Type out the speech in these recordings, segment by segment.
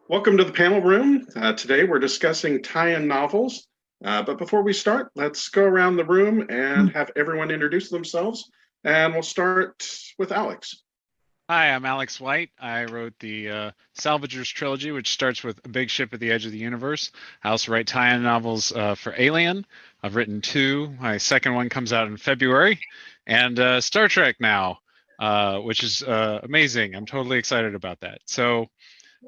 Welcome to the panel room. Today we're discussing tie-in novels. But before we start, let's go around the room and have everyone introduce themselves. And we'll start with Alex. Hi, I'm Alex White. I wrote the Salvagers trilogy, which starts with A Big Ship at the Edge of the Universe. I also write tie-in novels for Alien. I've written two. My second one comes out in February. And Star Trek now, which is amazing. I'm totally excited about that. So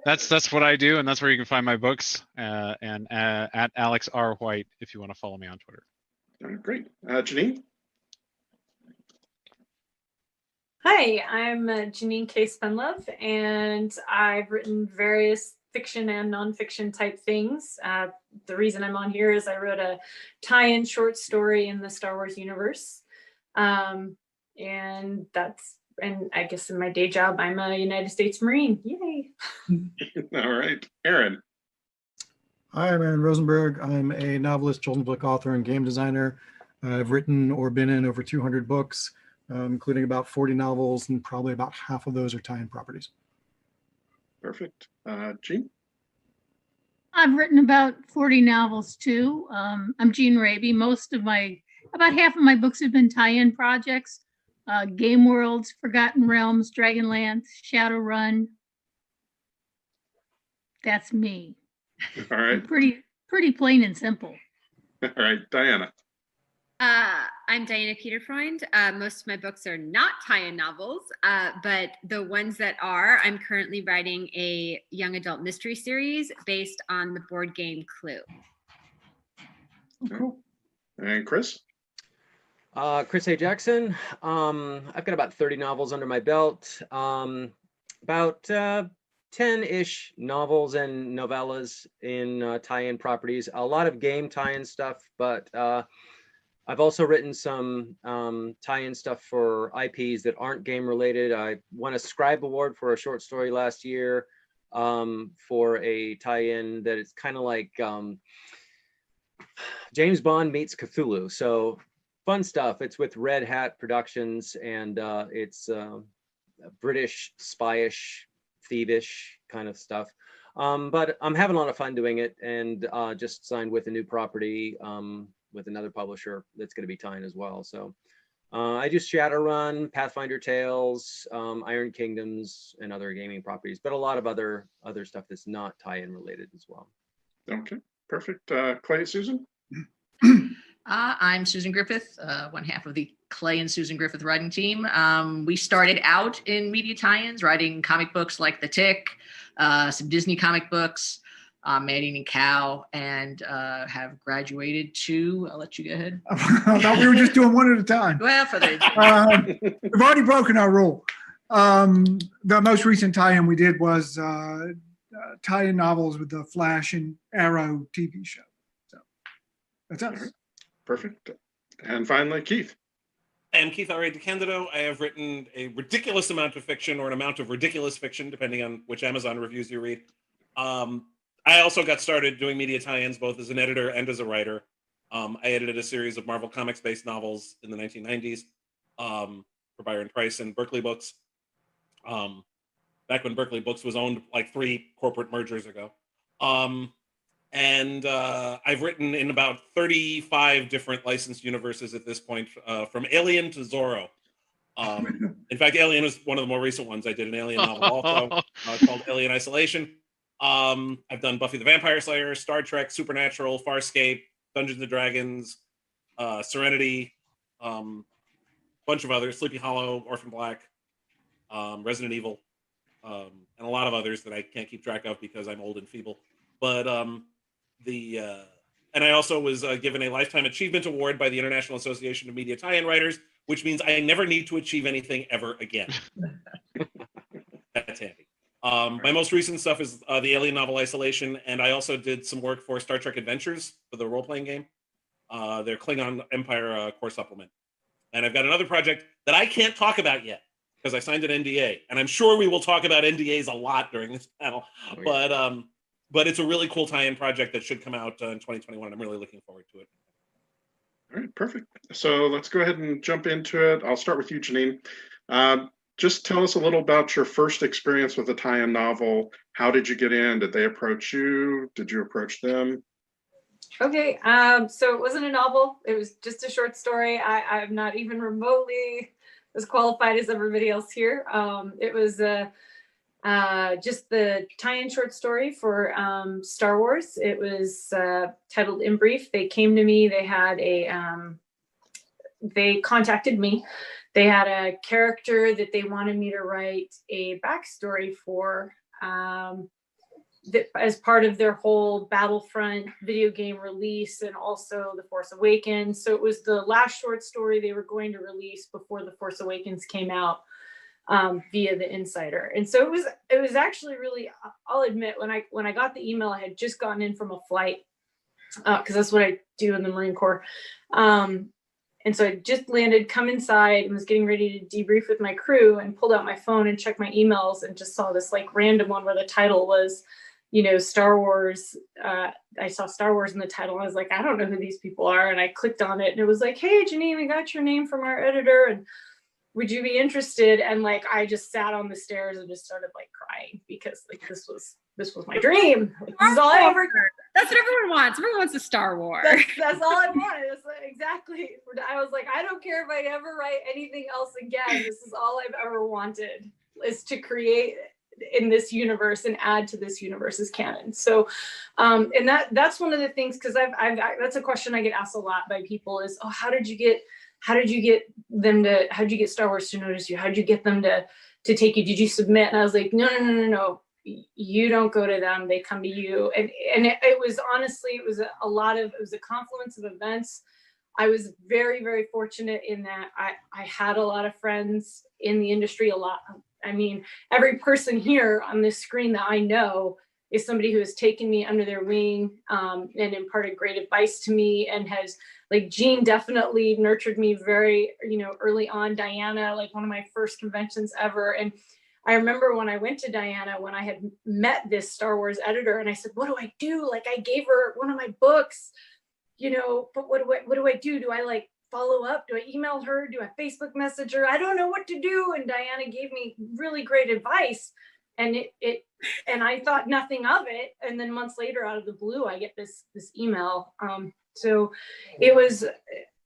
that's what I do, and that's where you can find my books, and at Alex R. White if you want to follow me on Twitter. All right, great. Janine? Hi, I'm Janine K. Spendlove, and I've written various fiction and nonfiction type things. The reason I'm on here is I wrote a tie-in short story in the Star Wars universe. And I guess in my day job, I'm a United States Marine. Yay! All right, Aaron. Hi, I'm Aaron Rosenberg. I'm a novelist, children's book author, and game designer. I've written or been in over 200 books, including about 40 novels, and probably about half of those are tie-in properties. Perfect. Jean? I've written about 40 novels too. I'm Jean Rabe. About half of my books have been tie-in projects. Game Worlds, Forgotten Realms, Dragonlance, Shadowrun. That's me. All right. Pretty plain and simple. All right, Diana. I'm Diana Peterfreund. Most of my books are not tie-in novels, but the ones that are, I'm currently writing a young adult mystery series based on the board game Clue. Oh, cool. And Chris? Chris A. Jackson. I've got about 30 novels under my belt, about 10-ish novels and novellas in tie-in properties, a lot of game tie-in stuff, but I've also written some tie-in stuff for IPs that aren't game related. I won a Scribe Award for a short story last year for a tie-in that is kind of like James Bond meets Cthulhu. So fun stuff. It's with Red Hat Productions, and it's British spyish, thievish kind of stuff. But I'm having a lot of fun doing it, and just signed with a new property with another publisher that's going to be tie-in as well. So I do Shadowrun, Pathfinder Tales, Iron Kingdoms, and other gaming properties, but a lot of other stuff that's not tie-in related as well. Okay, perfect. Clay, Susan? I'm Susan Griffith, one half of the Clay and Susan Griffith writing team. We started out in media tie-ins, writing comic books like The Tick, some Disney comic books, Man Eating Cow, and have graduated to, I'll let you go ahead. I thought we were just doing one at a time. Well, we've already broken our rule. The most recent tie-in we did was tie-in novels with the Flash and Arrow TV show. So that's us. Perfect. And finally, Keith. I'm Keith R. DeCandido. I have written a ridiculous amount of fiction, or an amount of ridiculous fiction, depending on which Amazon reviews you read. I also got started doing media tie-ins, both as an editor and as a writer. I edited a series of Marvel Comics-based novels in the 1990s for Byron Price and Berkeley Books, back when Berkeley Books was owned like 3 corporate mergers ago. And I've written in about 35 different licensed universes at this point, from Alien to Zorro. In fact, Alien was one of the more recent ones. I did an Alien novel also called Alien Isolation. I've done Buffy the Vampire Slayer, Star Trek, Supernatural, Farscape, Dungeons and Dragons, Serenity, bunch of others, Sleepy Hollow, Orphan Black, Resident Evil, and a lot of others that I can't keep track of because I'm old and feeble. But and I also was given a Lifetime Achievement Award by the International Association of Media Tie-in Writers, which means I never need to achieve anything ever again. That's handy. My most recent stuff is the Alien novel Isolation, and I also did some work for Star Trek Adventures for the role-playing game, their Klingon Empire core supplement. And I've got another project that I can't talk about yet because I signed an NDA, and I'm sure we will talk about NDAs a lot during this panel. Oh, yeah. But it's a really cool tie-in project that should come out in 2021, and I'm really looking forward to it. All right, perfect. So let's go ahead and jump into it. I'll start with you, Janine. just tell us a little about your first experience with a tie-in novel. How did you get in? Did they approach you? Did you approach them? Okay, so it wasn't a novel. It was just a short story. I'm not even remotely as qualified as everybody else here. It was just the tie-in short story for Star Wars. It was titled In Brief. They came to me. They had they contacted me. They had a character that they wanted me to write a backstory for. As part of their whole Battlefront video game release and also The Force Awakens. So it was the last short story they were going to release before The Force Awakens came out via the Insider. And so it was actually really, I'll admit, when I got the email, I had just gotten in from a flight because that's what I do in the Marine Corps. And so I just landed, come inside, and was getting ready to debrief with my crew, and pulled out my phone and checked my emails and just saw this like random one where the title was, Star Wars. I saw Star Wars in the title. I was like, I don't know who these people are. And I clicked on it and it was like, hey, Janine, we got your name from our editor. And would you be interested? And like, I just sat on the stairs and just started like crying because like, this was my dream. Like, this is all I ever. That's what everyone wants. Everyone wants a Star Wars. That's all I wanted. It's like, exactly. I was like, I don't care if I ever write anything else again. This is all I've ever wanted, is to create in this universe and add to this universe's canon. So, and that's one of the things, because that's a question I get asked a lot by people is, oh, how did you get Star Wars to notice you? How did you get them to take you? Did you submit? And I was like, no. You don't go to them, they come to you. And it was honestly, it was a confluence of events. I was very, very fortunate in that I had a lot of friends in the industry, I mean, every person here on this screen that I know is somebody who has taken me under their wing and imparted great advice to me, and has, like, Jean definitely nurtured me very, early on. Diana, like one of my first conventions ever. And I remember when I went to Diana, when I had met this Star Wars editor, and I said, what do I do? Like, I gave her one of my books, but what do I do? Do I like follow up? Do I email her? Do I Facebook message her? I don't know what to do. And Diana gave me really great advice, and and I thought nothing of it. And then months later, out of the blue, I get this email. So it was,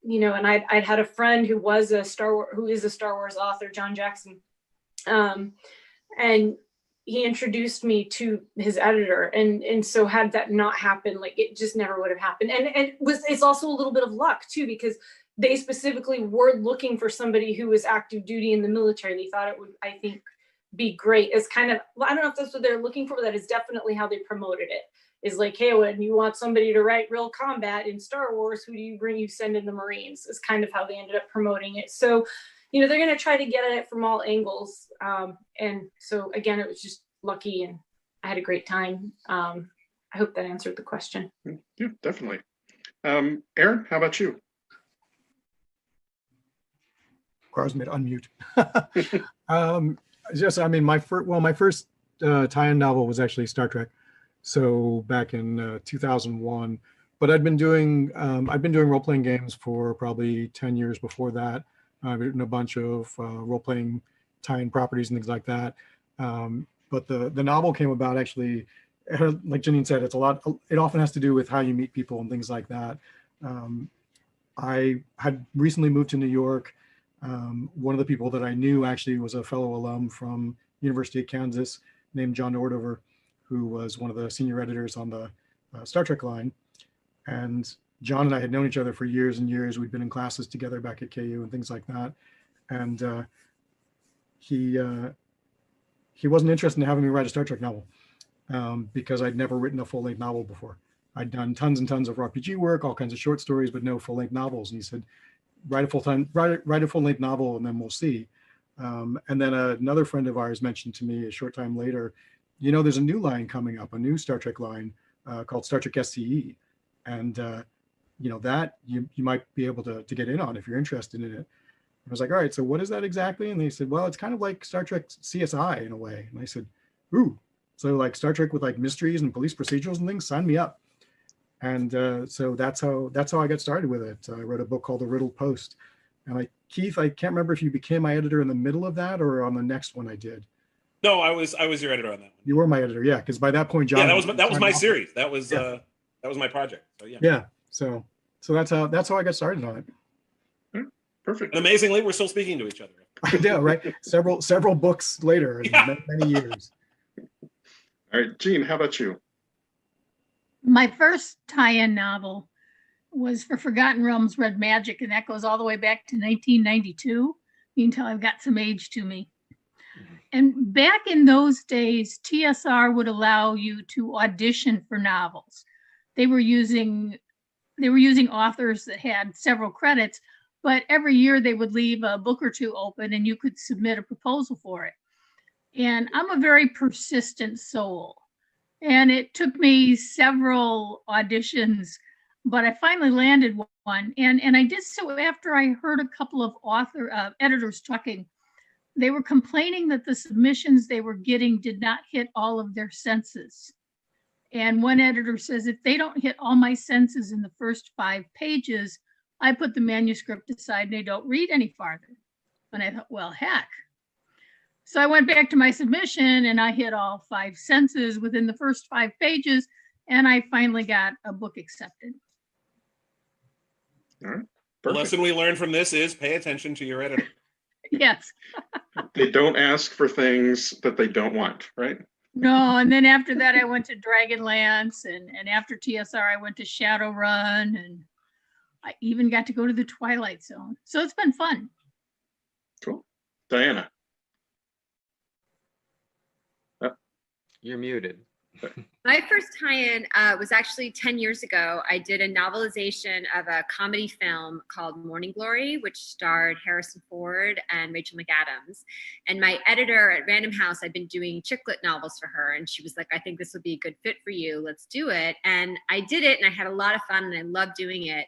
and I'd had a friend who is a Star Wars author, John Jackson. And he introduced me to his editor, and so had that not happened, like, it just never would have happened. And it's also a little bit of luck too, because they specifically were looking for somebody who was active duty in the military. They thought it would, I think, be great. It's kind of, well, I don't know if that's what they're looking for, but that is definitely how they promoted it. Is like, hey, when you want somebody to write real combat in Star Wars, who do you bring? You send in the Marines. Is kind of how they ended up promoting it. So, they're going to try to get at it from all angles. And so again, it was just lucky, and I had a great time. I hope that answered the question. Yeah, definitely. Aaron, how about you? Requires me to unmute. My first tie-in novel was actually Star Trek. So back in 2001, but I'd been doing role-playing games for probably 10 years before that. I've written a bunch of role-playing tie-in properties and things like that. But the novel came about actually, like Janine said, it often has to do with how you meet people and things like that. I had recently moved to New York. One of the people that I knew actually was a fellow alum from University of Kansas named John Nordover, who was one of the senior editors on the Star Trek line. And John and I had known each other for years and years. We'd been in classes together back at KU and things like that. And he wasn't interested in having me write a Star Trek novel because I'd never written a full-length novel before. I'd done tons and tons of RPG work, all kinds of short stories, but no full-length novels. And he said, write a full-length novel, and then we'll see. And then another friend of ours mentioned to me a short time later, there's a new line coming up, a new Star Trek line called Star Trek SCE. And that you might be able to get in on if you're interested in it. I was like, all right, so what is that exactly? And they said, well, it's kind of like Star Trek CSI in a way. And I said, ooh, so like Star Trek with like mysteries and police procedurals and things, sign me up. And so that's how I got started with it. I wrote a book called The Riddle Post, And Keith, I can't remember if you became my editor in the middle of that or on the next one I did. No, I was your editor on that one. You were my editor, yeah, because by that point, John. Yeah, that was my off. series. That was my project. So yeah. Yeah. So that's how I got started on it. Perfect. And amazingly, we're still speaking to each other. I know, right? Several books later, and Yeah. many years. All right, Jean, how about you? My first tie-in novel was for Forgotten Realms Red Magic, and that goes all the way back to 1992. You can tell I've got some age to me. And back in those days, TSR would allow you to audition for novels. They were using authors that had several credits, but every year they would leave a book or two open and you could submit a proposal for it. And I'm a very persistent soul. And it took me several auditions, but I finally landed one. And I did so after I heard a couple of editors talking. They were complaining that the submissions they were getting did not hit all of their senses. And one editor says, if they don't hit all my senses in the first 5 pages, I put the manuscript aside and they don't read any farther. And I thought, well, heck. So I went back to my submission and I hit all 5 senses within the first 5 pages. And I finally got a book accepted. All right. The Perfect. lesson we learned from this is pay attention to your editor. Yes. They don't ask for things that they don't want, right? No, and then after that, I went to Dragonlance, and after TSR, I went to Shadowrun, and I even got to go to the Twilight Zone. So it's been fun. Cool. Diana. You're muted. My first tie-in was actually 10 years ago. I did a novelization of a comedy film called Morning Glory, which starred Harrison Ford and Rachel McAdams. And my editor at Random House, I'd been doing chick lit novels for her. And she was like, I think this would be a good fit for you. Let's do it. And I did it and I had a lot of fun and I loved doing it.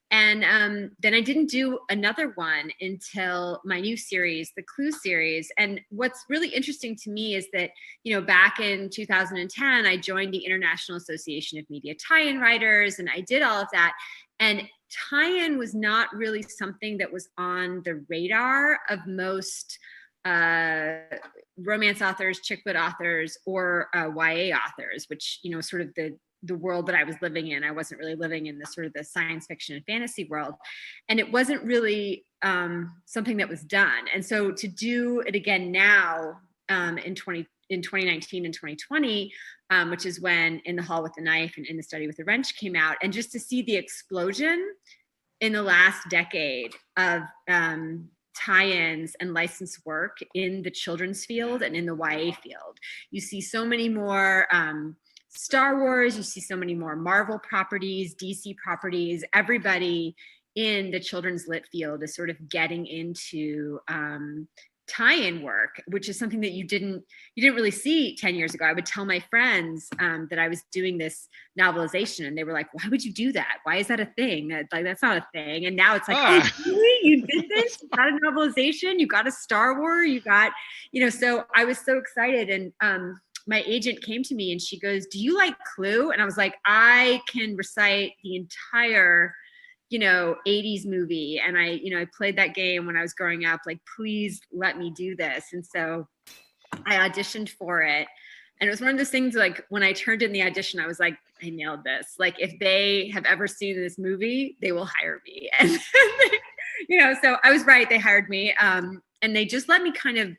And then I didn't do another one until my new series, the Clue series. And what's really interesting to me is that, back in 2010, I joined the International Association of Media Tie-in Writers, and I did all of that. And tie-in was not really something that was on the radar of most romance authors, chick lit authors, or YA authors, which, sort of the world that I was living in. I wasn't really living in the sort of the science fiction and fantasy world. And it wasn't really something that was done. And so to do it again now in 2019 and 2020, which is when In the Hall with the Knife and In the Study with the Wrench came out, and just to see the explosion in the last decade of tie-ins and licensed work in the children's field and in the YA field. You see so many more Star Wars, you see so many more Marvel properties, DC properties. Everybody in the children's lit field is sort of getting into tie-in work, which is something that you didn't really see 10 years ago. I would tell my friends that I was doing this novelization, and they were like, "Why would you do that? Why is that a thing? That's not a thing." And now it's like, "Oh, really? You did this? You got a novelization? You got a Star Wars? You got, So I was so excited, and my agent came to me and she goes, "Do you like Clue?" And I was like, "I can recite the entire 80s movie. And I played that game when I was growing up. Like, please let me do this." And so I auditioned for it. And it was one of those things, like, when I turned in the audition, I was like, I nailed this. Like, if they have ever seen this movie, they will hire me. And, so I was right. They hired me. And they just let me kind of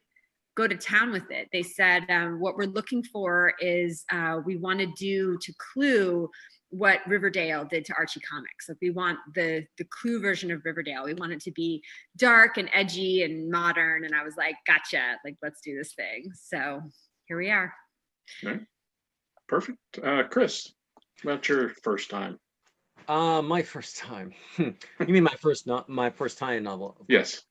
go to town with it. They said, what we're looking for is we want to do to Clue what Riverdale did to Archie Comics. Like, we want the Clue version of Riverdale. We want it to be dark and edgy and modern. And I was like, gotcha, like, let's do this thing. So here we are. Okay. Perfect. Chris, about your first time? My first time. You mean my first tie-in novel? Yes.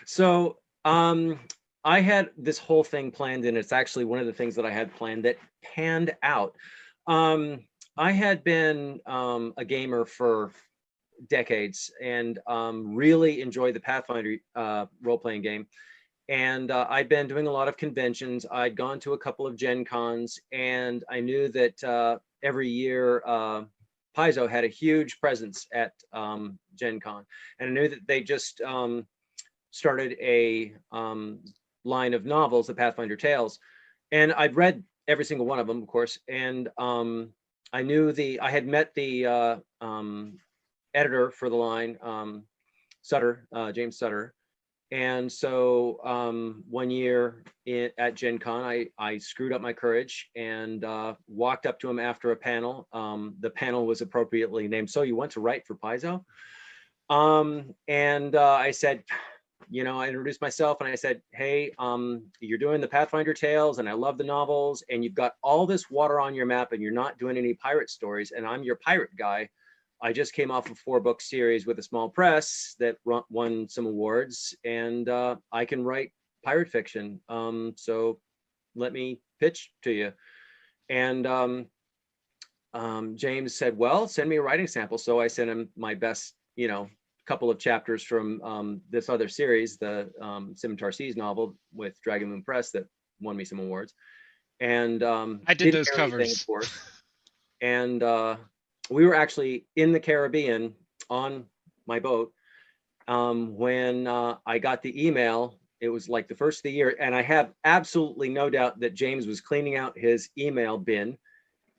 So I had this whole thing planned, and it's actually one of the things that I had planned that panned out. I had been a gamer for decades and really enjoyed the Pathfinder role-playing game. And I'd been doing a lot of conventions. I'd gone to a couple of Gen Cons, and I knew that every year Paizo had a huge presence at Gen Con, and I knew that they just started a line of novels, the Pathfinder Tales, and I'd read every single one of them, of course, and I knew I had met the editor for the line, Sutter, James Sutter. And so one year at Gen Con, I screwed up my courage and walked up to him after a panel. The panel was appropriately named, "So you want to write for Paizo?" And I said, I introduced myself and I said, "Hey, you're doing the Pathfinder Tales and I love the novels, and you've got all this water on your map and you're not doing any pirate stories, and I'm your pirate guy. I just came off a 4-book series with a small press that won some awards, and I can write pirate fiction. So let me pitch to you." And James said, "Well, send me a writing sample." So I sent him my best, couple of chapters from this other series, the Scimitar Seas novel with Dragon Moon Press that won me some awards. And I did those covers. of course. And we were actually in the Caribbean on my boat when I got the email. It was like the first of the year, and I have absolutely no doubt that James was cleaning out his email bin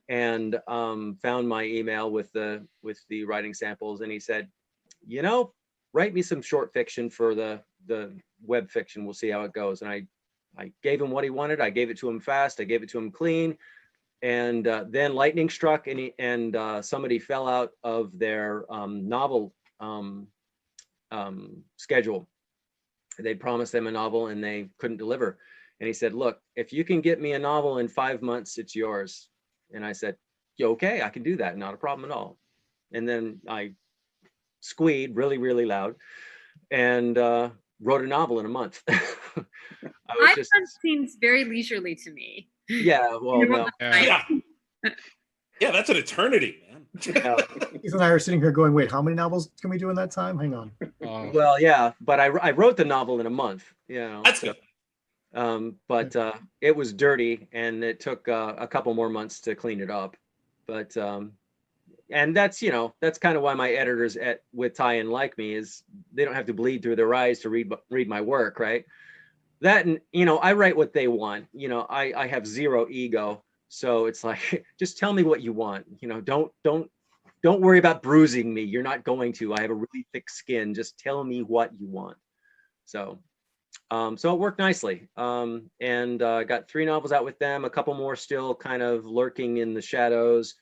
and found my email with the writing samples, and he said, "Write me some short fiction for the web fiction. We'll see how it goes." And I gave him what he wanted. I gave it to him fast. I gave it to him clean. And then lightning struck, and somebody fell out of their novel schedule. They'd promised them a novel and they couldn't deliver. And he said, "Look, if you can get me a novel in 5 months, it's yours." And I said, "Yeah, okay, I can do that. Not a problem at all." And then I squeed really, really loud and wrote a novel in a month. Seems very leisurely to me. Yeah, well, no. Yeah, that's an eternity, man. Keith and I are sitting here going, "Wait, how many novels can we do in that time? Hang on." Well, yeah, but I wrote the novel in a month. That's good. But it was dirty, and it took a couple more months to clean it up. But and that's kind of why my editors with Tie-In like me, is they don't have to bleed through their eyes to read my work, right? That, and I write what they want. I have zero ego, so it's like, just tell me what you want. Don't worry about bruising me. You're not going to. I have a really thick skin. Just tell me what you want. So so it worked nicely. And got 3 novels out with them, a couple more still kind of lurking in the shadows.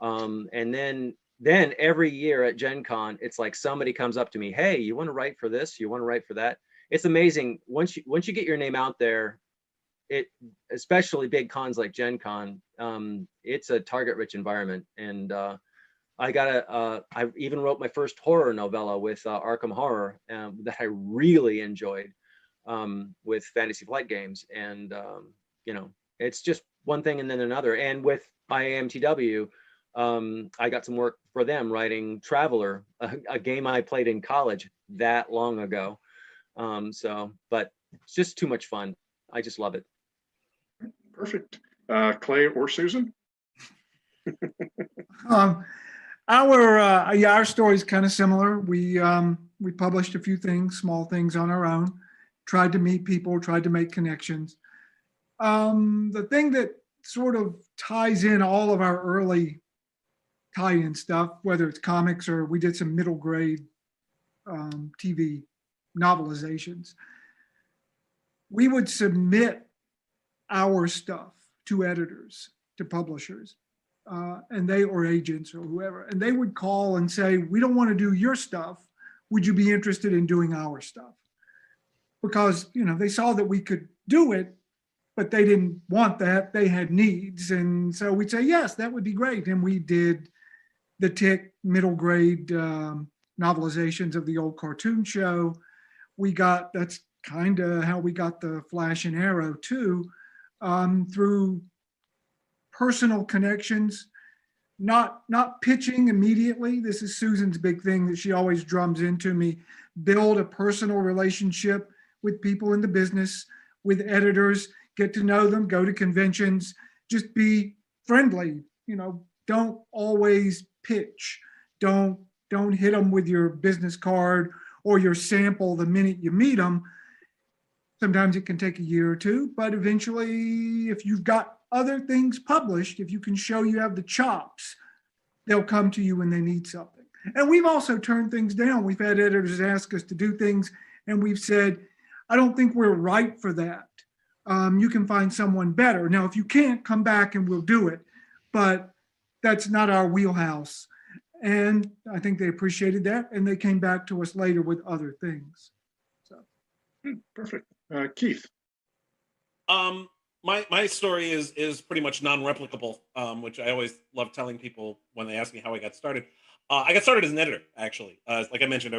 And then every year at Gen Con, it's like somebody comes up to me, "Hey, you want to write for this? You want to write for that?" It's amazing once you get your name out there. Especially big cons like Gen Con, it's a target-rich environment. And I even wrote my first horror novella with Arkham Horror that I really enjoyed with Fantasy Flight Games. And it's just one thing and then another. And with IAMTW, I got some work for them writing Traveler, a game I played in college that long ago. But it's just too much fun. I just love it. Perfect. Clay or Susan? Our story is kind of similar. We published a few things, small things on our own, tried to meet people, tried to make connections. The thing that sort of ties in all of our early tie-in stuff, whether it's comics or we did some middle grade TV novelizations, we would submit our stuff to editors, to publishers, and they, or agents or whoever, and they would call and say, "We don't want to do your stuff. Would you be interested in doing our stuff?" Because they saw that we could do it, but they didn't want that. They had needs, and so we'd say, "Yes, that would be great." And we did the Tick middle grade novelizations of the old cartoon show. That's kind of how we got the Flash and Arrow too, through personal connections, not pitching immediately. This is Susan's big thing that she always drums into me: build a personal relationship with people in the business, with editors, get to know them, go to conventions, just be friendly. Don't always pitch. Don't hit them with your business card or your sample the minute you meet them. Sometimes it can take a year or two, but eventually, if you've got other things published, if you can show you have the chops, they'll come to you when they need something. And we've also turned things down. We've had editors ask us to do things, and we've said, I don't think we're right for that. You can find someone better. Now, if you can't, come back and we'll do it. But that's not our wheelhouse. And I think they appreciated that, and they came back to us later with other things. So, Perfect. Keith. My story is pretty much non-replicable, which I always love telling people when they ask me how I got started. I got started as an editor, actually. Like I mentioned, I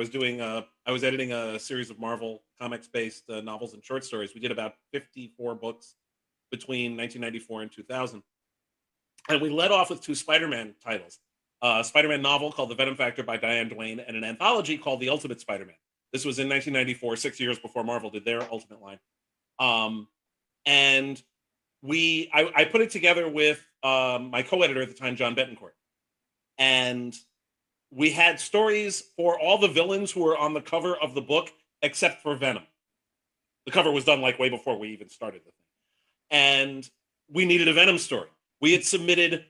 was editing a series of Marvel comics-based novels and short stories. We did about 54 books between 1994 and 2000. And we led off with 2 Spider-Man titles. A Spider-Man novel called The Venom Factor by Diane Duane, and an anthology called The Ultimate Spider-Man. This was in 1994, 6 years before Marvel did their Ultimate line. And I put it together with my co-editor at the time, John Betancourt. And we had stories for all the villains who were on the cover of the book, except for Venom. The cover was done like way before we even started the thing. And we needed a Venom story. We had submitted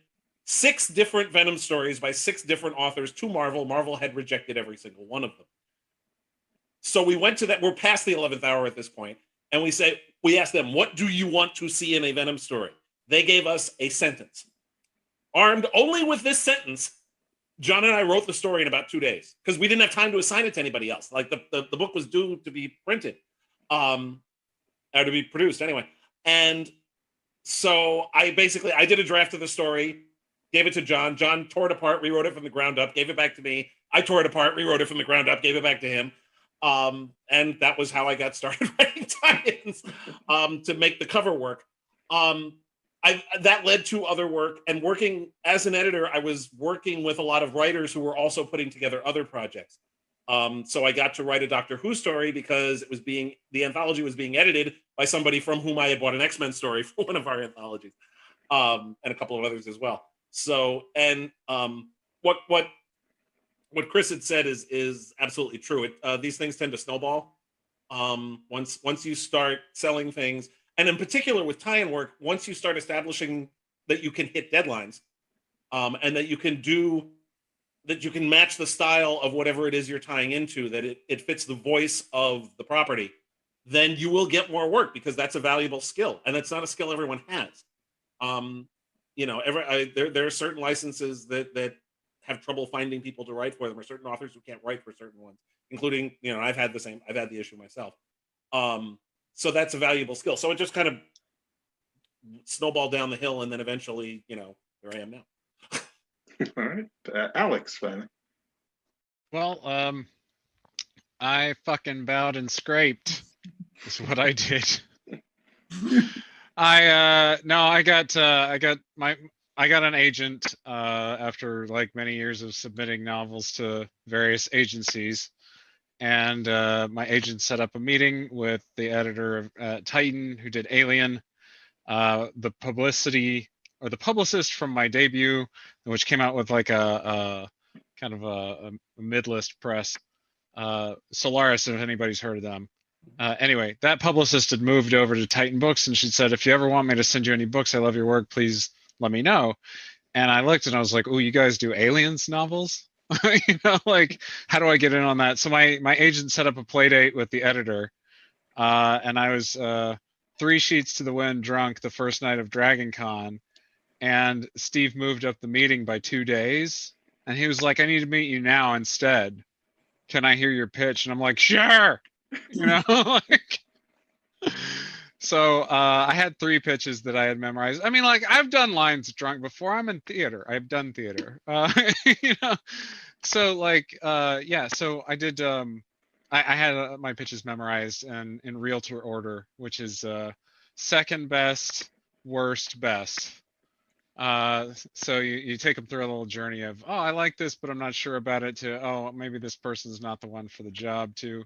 6 different Venom stories by 6 different authors to Marvel. Marvel had rejected every single one of them. So we went to that. We're past the 11th hour at this point. And we asked them, what do you want to see in a Venom story? They gave us a sentence. Armed only with this sentence, John and I wrote the story in about 2 days because we didn't have time to assign it to anybody else. Like the book was due to be printed, or to be produced anyway. And so I did a draft of the story, gave it to John. John tore it apart, rewrote it from the ground up, gave it back to me. I tore it apart, rewrote it from the ground up, gave it back to him. And that was how I got started writing tie-ins to make the cover work. That led to other work, and working as an editor, I was working with a lot of writers who were also putting together other projects. So I got to write a Doctor Who story because the anthology was being edited by somebody from whom I had bought an X-Men story for one of our anthologies, and a couple of others as well. So, and what Chris had said is absolutely true. These things tend to snowball. Once you start selling things, and in particular with tie-in work, once you start establishing that you can hit deadlines, and that you can match the style of whatever it is you're tying into, that it fits the voice of the property, then you will get more work because that's a valuable skill, and it's not a skill everyone has. There are certain licenses that have trouble finding people to write for them, or certain authors who can't write for certain ones, including, I've had the issue myself. So that's a valuable skill. So it just kind of snowballed down the hill, and then eventually, here I am now. All right. Alex, finally. Well, I fucking bowed and scraped is what I did. I got an agent after like many years of submitting novels to various agencies, and my agent set up a meeting with the editor of Titan, who did Alien, the publicist from my debut, which came out with like a kind of a mid-list press, Solaris, if anybody's heard of them. Anyway, that publicist had moved over to Titan Books, and she said, if you ever want me to send you any books, I love your work, please let me know. And I looked and I was like, oh, you guys do Aliens novels? Like, how do I get in on that? So my agent set up a play date with the editor, and I was 3 sheets to the wind drunk the first night of Dragon Con, and Steve moved up the meeting by 2 days, and he was like, I need to meet you now instead. Can I hear your pitch? And I'm like, sure. So I had 3 pitches that I had memorized. I mean, like, I've done lines drunk before. I'm in theater. I've done theater. So like, so I did, I had my pitches memorized and in realtor order, which is second best, worst, best. So you take them through a little journey of, oh, I like this, but I'm not sure about it, to, oh, maybe this person's not the one for the job, to,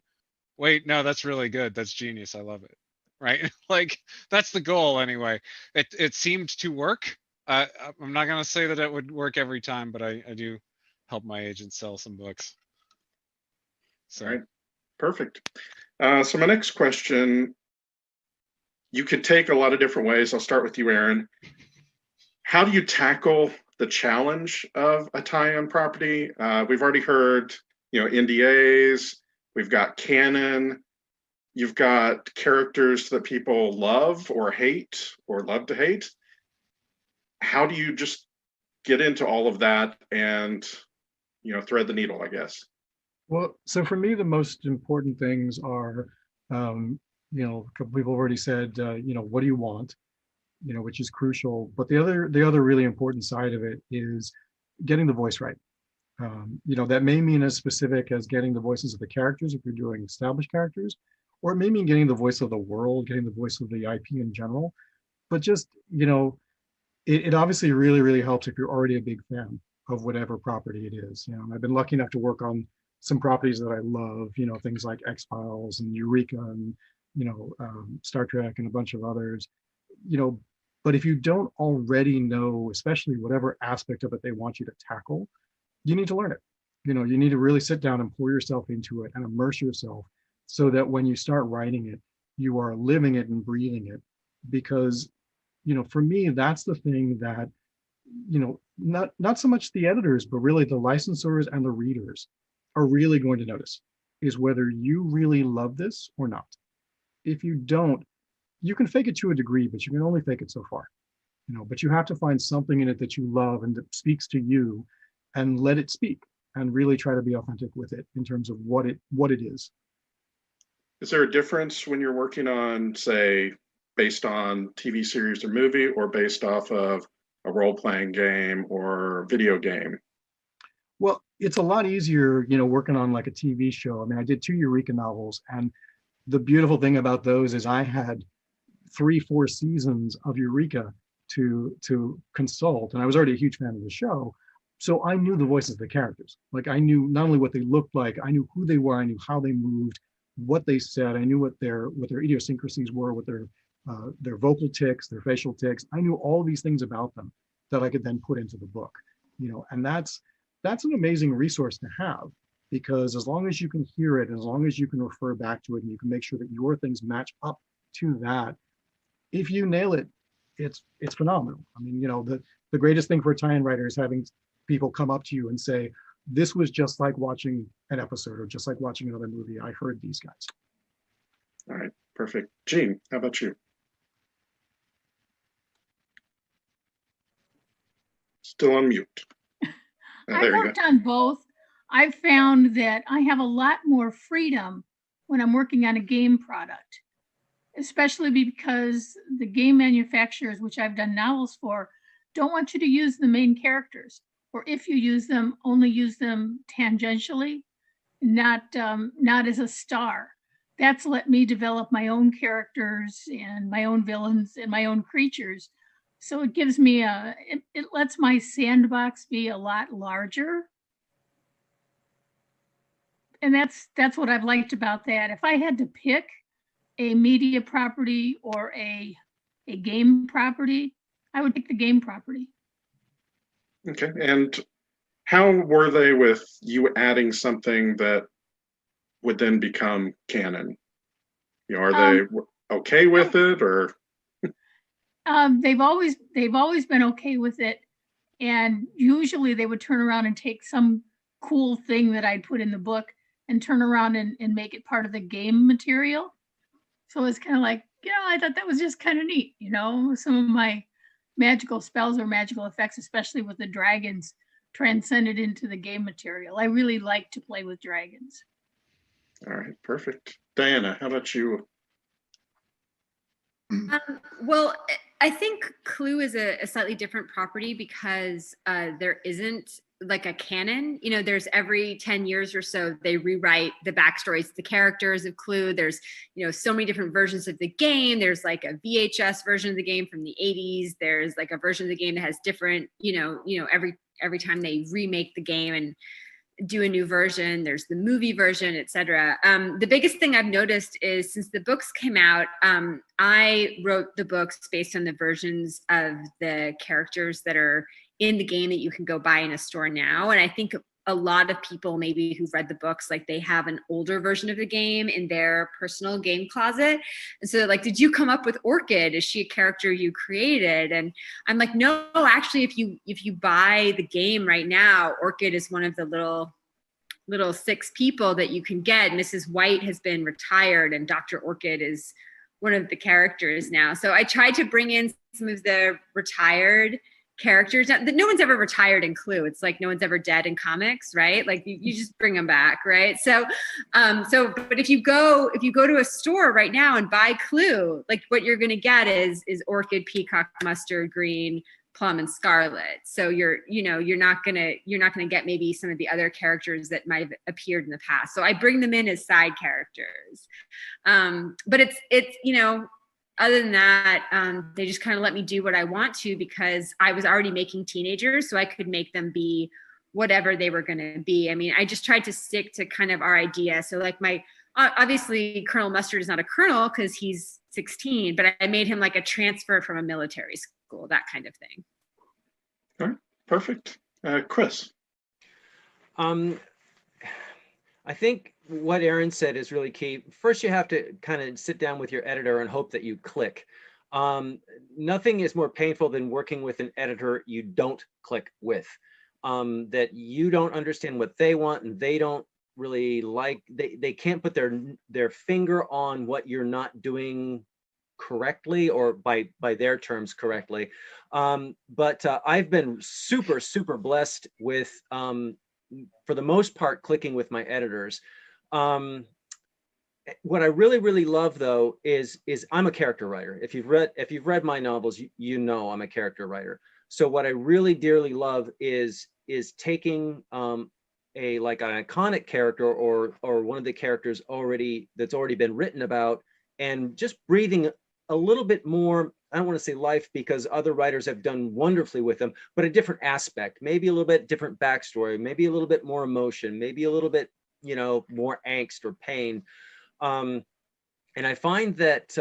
wait, no, that's really good. That's genius. I love it. Right? Like, that's the goal anyway. It seemed to work. I'm not going to say that it would work every time, but I do help my agent sell some books. So. All right, perfect. So my next question, you could take a lot of different ways. I'll start with you, Aaron. How do you tackle the challenge of a tie-in property? We've already heard, NDAs, we've got canon, you've got characters that people love or hate or love to hate. How do you just get into all of that and, thread the needle, I guess? Well, so for me, the most important things are, a couple people already said, what do you want? Which is crucial. But the other really important side of it is getting the voice right. That may mean as specific as getting the voices of the characters if you're doing established characters, or it may mean getting the voice of the world, getting the voice of the IP in general. But just, it obviously really, really helps if you're already a big fan of whatever property it is. I've been lucky enough to work on some properties that I love, things like X-Files and Eureka and, Star Trek and a bunch of others, but if you don't already know, especially whatever aspect of it they want you to tackle, you need to learn it. You need to really sit down and pour yourself into it and immerse yourself so that when you start writing it, you are living it and breathing it. Because, for me, that's the thing that, not so much the editors, but really the licensors and the readers are really going to notice, is whether you really love this or not. If you don't, you can fake it to a degree, but you can only fake it so far, but you have to find something in it that you love and that speaks to you, and let it speak and really try to be authentic with it in terms of what it is. Is there a difference when you're working on, say, based on TV series or movie, or based off of a role-playing game or video game? Well, it's a lot easier, working on like a TV show. I mean, I did 2 Eureka novels, and the beautiful thing about those is I had 3-4 seasons of Eureka to consult, and I was already a huge fan of the show, so I knew the voices of the characters. Like, I knew not only what they looked like, I knew who they were, I knew how they moved, what they said, I knew what their idiosyncrasies were, what their vocal tics, their facial tics. I knew all these things about them that I could then put into the book. And that's an amazing resource to have, because as long as you can hear it, as long as you can refer back to it, and you can make sure that your things match up to that, if you nail it, it's phenomenal. I mean, the greatest thing for a tie-in writer is having people come up to you and say, this was just like watching an episode or just like watching another movie. I heard these guys. All right, perfect. Jean, how about you? Still on mute. I worked on both. I found that I have a lot more freedom when I'm working on a game product, especially because the game manufacturers, which I've done novels for, don't want you to use the main characters, or if you use them, only use them tangentially, not as a star. That's let me develop my own characters and my own villains and my own creatures. So it gives me it lets my sandbox be a lot larger. And that's what I've liked about that. If I had to pick a media property or a game property, I would pick the game property. Okay, and how were they with you adding something that would then become canon? Are they okay with it, or? They've always been okay with it, and usually they would turn around and take some cool thing that I'd put in the book and turn around and make it part of the game material. So it's kind of like, I thought that was just kind of neat. Some of my magical spells or magical effects, especially with the dragons, transcended into the game material. I really like to play with dragons. All right, perfect. Diana, how about you? Well, I think Clue is a slightly different property because there isn't like a canon. There's every 10 years or so, they rewrite the backstories, the characters of Clue. There's, so many different versions of the game. There's like a VHS version of the game from the 80s. There's like a version of the game that has different, every time they remake the game and do a new version, there's the movie version, etc. The biggest thing I've noticed is since the books came out, I wrote the books based on the versions of the characters that are in the game that you can go buy in a store now. And I think a lot of people maybe who've read the books, like they have an older version of the game in their personal game closet. And so like, did you come up with Orchid? Is she a character you created? And I'm like, no, actually, if you buy the game right now, Orchid is one of the little 6 people that you can get. Mrs. White has been retired and Dr. Orchid is one of the characters now. So I tried to bring in some of the retired characters. No one's ever retired in Clue. It's like no one's ever dead in comics, right? Like you just bring them back, right? So but if you go to a store right now and buy Clue, like what you're going to get is Orchid, Peacock, Mustard, Green, Plum, and Scarlet. So you're not gonna get maybe some of the other characters that might have appeared in the past. So I bring them in as side characters. But it's other than that, they just kind of let me do what I want to, because I was already making teenagers, so I could make them be whatever they were going to be. I mean, I just tried to stick to kind of our idea. So like obviously Colonel Mustard is not a colonel because he's 16, but I made him like a transfer from a military school, that kind of thing. All right, perfect. Chris. I think what Aaron said is really key. First, you have to kind of sit down with your editor and hope that you click. Nothing is more painful than working with an editor you don't click with, that you don't understand what they want and they don't really like. They can't put their finger on what you're not doing correctly, or by their terms correctly. But I've been super blessed with, for the most part, clicking with my editors. What I really love though is I'm a character writer. If you've read my novels, you know I'm a character writer. So what I really dearly love is taking an iconic character or one of the characters that's already been written about, and just breathing a little bit more, I don't want to say life, because other writers have done wonderfully with them, but a different aspect, maybe a little bit different backstory, maybe a little bit more emotion, maybe a little bit, more angst or pain. And I find that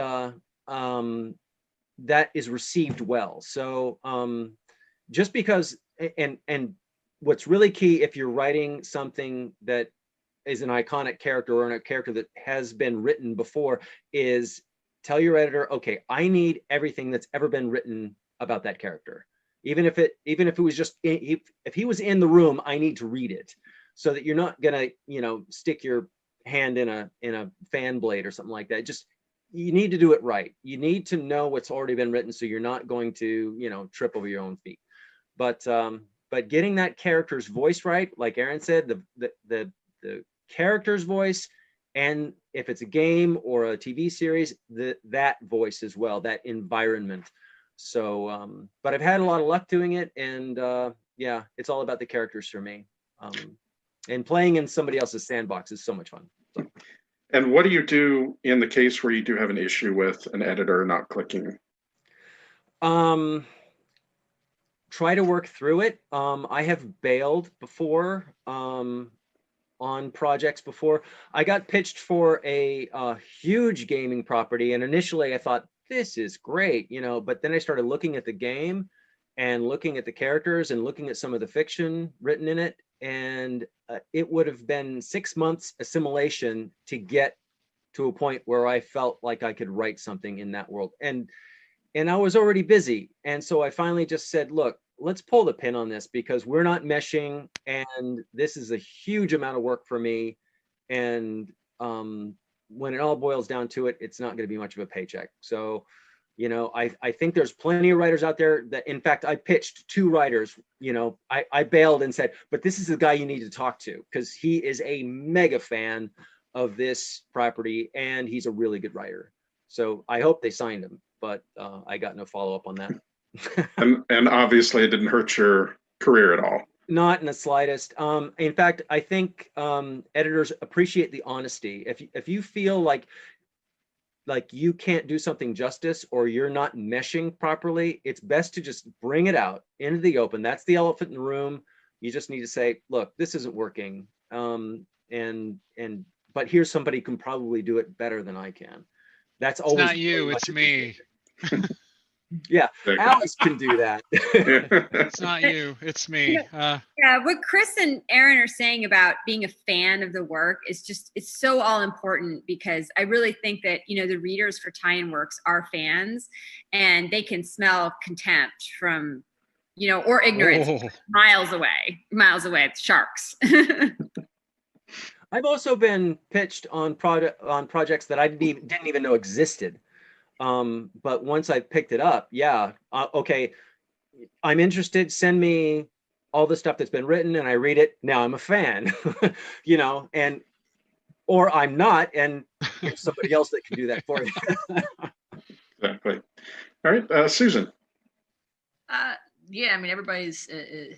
that is received well. So just because, and what's really key if you're writing something that is an iconic character or a character that has been written before, is tell your editor, okay, I need everything that's ever been written about that character. Even if it was just, if he was in the room, I need to read it, so that you're not gonna, stick your hand in a fan blade or something like that. Just, you need to do it right. You need to know what's already been written, so you're not going to, trip over your own feet. But getting that character's voice right, like Aaron said, the character's voice, and if it's a game or a TV series, that voice as well, that environment. So, but I've had a lot of luck doing it, and yeah, it's all about the characters for me. And playing in somebody else's sandbox is so much fun. So. And what do you do in the case where you do have an issue with an editor not clicking? Try to work through it. I have bailed before. On projects before. I got pitched for a huge gaming property, and initially I thought, this is great, but then I started looking at the game and looking at the characters and looking at some of the fiction written in it, and it would have been 6 months assimilation to get to a point where I felt like I could write something in that world, and I was already busy. And so I finally just said, look, let's pull the pin on this, because we're not meshing, and this is a huge amount of work for me. And when it all boils down to it, it's not going to be much of a paycheck. So, I think there's plenty of writers out there that, in fact, I pitched 2 writers, I bailed and said, but this is the guy you need to talk to, because he is a mega fan of this property and he's a really good writer. So I hope they signed him, but I got no follow-up on that. and obviously it didn't hurt your career at all. Not in the slightest. In fact, I think editors appreciate the honesty. If you feel like you can't do something justice, or you're not meshing properly, it's best to just bring it out into the open. That's the elephant in the room. You just need to say, look, this isn't working. But here's somebody who can probably do it better than I can. That's always not you, it's me. Yeah, There you go. Alex can do that. It's not you, it's me. Yeah, what Chris and Aaron are saying about being a fan of the work is just, it's so all important, because I really think that, the readers for tie-in works are fans, and they can smell contempt from, or ignorance miles away, sharks. I've also been pitched on projects that I didn't even know existed. But once I picked it up, okay, I'm interested. Send me all the stuff that's been written, and I read it. Now I'm a fan, or I'm not, and there's somebody else that can do that for you. Exactly. All right, Susan. Yeah, I mean, everybody's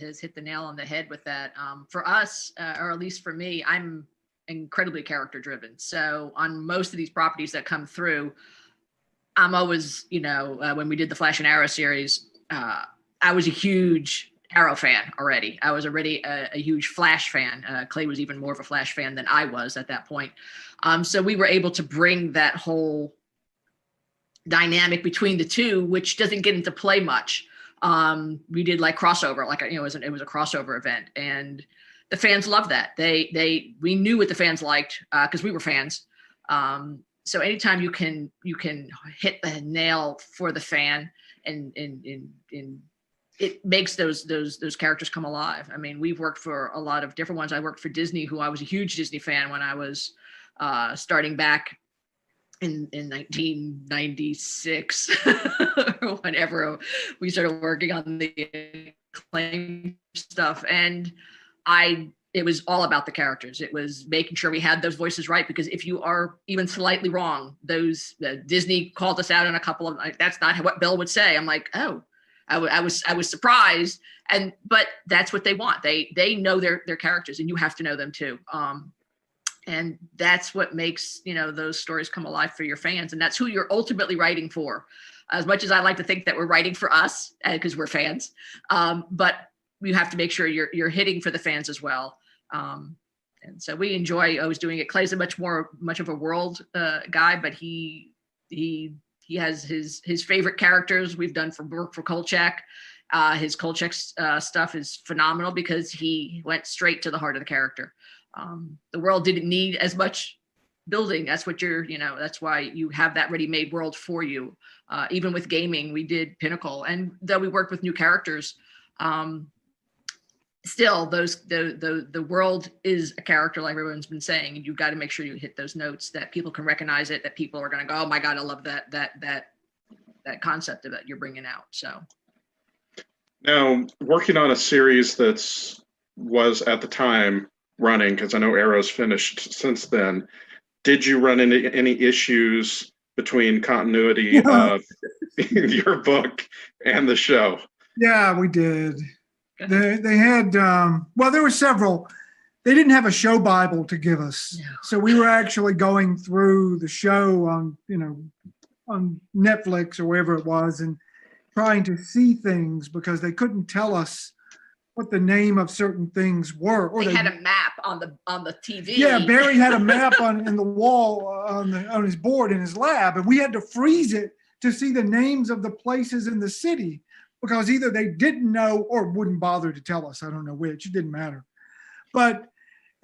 has hit the nail on the head with that. For us, or at least for me, I'm incredibly character driven. So on most of these properties that come through, I'm always, when we did the Flash and Arrow series, I was a huge Arrow fan already. I was already a huge Flash fan. Clay was even more of a Flash fan than I was at that point. So we were able to bring that whole dynamic between the two, which doesn't get into play much. We did like crossover, it was a crossover event, and the fans loved that. We knew what the fans liked, because we were fans. So anytime you can hit the nail for the fan, and it makes those characters come alive. I mean, we've worked for a lot of different ones. I worked for Disney, who I was a huge Disney fan when I was starting back in 1996, or whenever we started working on the Acclaim stuff. And it was all about the characters. It was making sure we had those voices right, because if you are even slightly wrong, Disney called us out on a couple of, that's not what Bill would say. I'm like, oh, I was surprised. But that's what they want. They know their characters, and you have to know them too. And that's what makes, those stories come alive for your fans. And that's who you're ultimately writing for. As much as I like to think that we're writing for us, because we're fans, but you have to make sure you're hitting for the fans as well. And so we enjoy always doing it. Clay's much of a world guy, but he has his favorite characters. We've done work for Kolchak. His Kolchak stuff is phenomenal, because he went straight to the heart of the character. The world didn't need as much building. That's what that's why you have that ready-made world for you. Even with gaming, we did Pinnacle, and though we worked with new characters, still the world is a character, like everyone's been saying, and you've got to make sure you hit those notes that people can recognize it, that people are going to go, oh my God, I love that concept of it you're bringing out. So now, working on a series was at the time running, because I know Arrow's finished since then, did you run into any issues between continuity of your book and the show? Yeah, we did. They had, there were several. They didn't have a show Bible to give us. No. So we were actually going through the show on Netflix or wherever it was, and trying to see things, because they couldn't tell us what the name of certain things were. Or they had a map on the TV. Yeah, Barry had a map in the wall on his board in his lab, and we had to freeze it to see the names of the places in the city, because either they didn't know or wouldn't bother to tell us. I don't know which. It didn't matter. But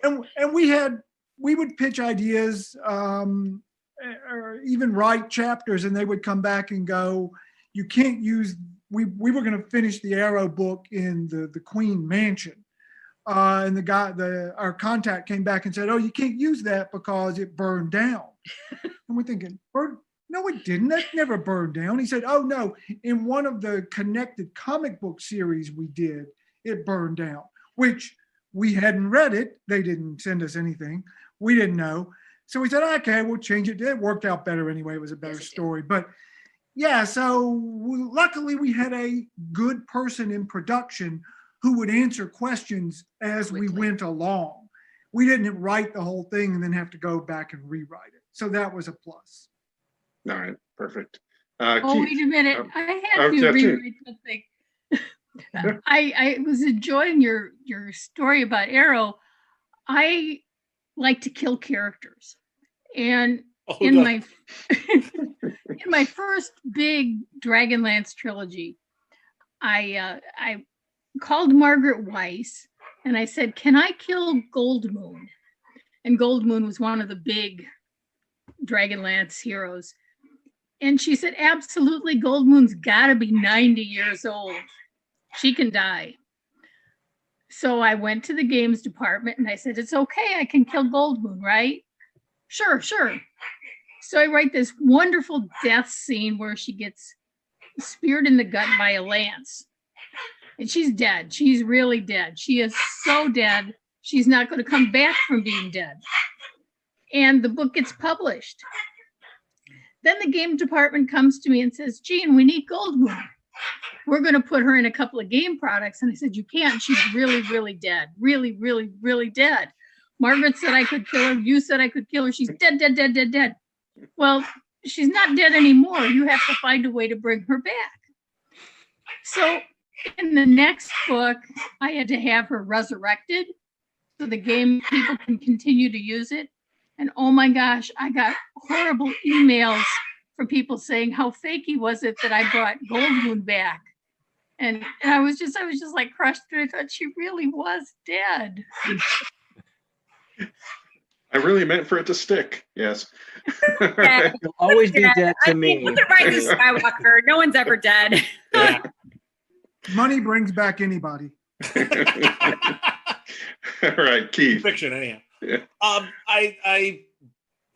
and we would pitch ideas, or even write chapters, and they would come back and go, you can't use. We were going to finish the Arrow book in the Queen Mansion, and our contact came back and said, "Oh, you can't use that because it burned down." And we're thinking, no, it didn't. That never burned down. He said, "Oh no, in one of the connected comic book series we did, it burned down," which we hadn't read it. They didn't send us anything. We didn't know. So we said, okay, we'll change it. It worked out better anyway. It was a better story. But yeah, so luckily we had a good person in production who would answer questions as we went along. We didn't write the whole thing and then have to go back and rewrite it. So that was a plus. All right, perfect. Wait a minute. I have to rewrite something. I was enjoying your story about Arrow. I like to kill characters. And in In my first big Dragonlance trilogy, I called Margaret Weiss and I said, "Can I kill Goldmoon?" And Goldmoon was one of the big Dragonlance heroes. And she said, "Absolutely, Goldmoon's got to be 90 years old. She can die." So I went to the games department and I said, "It's okay, I can kill Goldmoon, right?" Sure. So I write this wonderful death scene where she gets speared in the gut by a lance. And she's dead. She's really dead. She is so dead. She's not going to come back from being dead. And the book gets published. Then the game department comes to me and says, "Jean, we need Goldmoon. We're going to put her in a couple of game products." And I said, "You can't. She's really, really dead. Really, really, really dead. Margaret said I could kill her. You said I could kill her. She's dead. Well, she's not dead anymore. You have to find a way to bring her back." So in the next book, I had to have her resurrected so the game people can continue to use it. And oh my gosh, I got horrible emails from people saying how fakey was it that I brought Goldmoon back. And I was just like crushed. I thought she really was dead. I really meant for it to stick. Yes. Yeah. You'll always be dead to me. With the Rise of Skywalker, no one's ever dead. Yeah. Money brings back anybody. All right, Keith. Fiction, anyhow. Yeah. I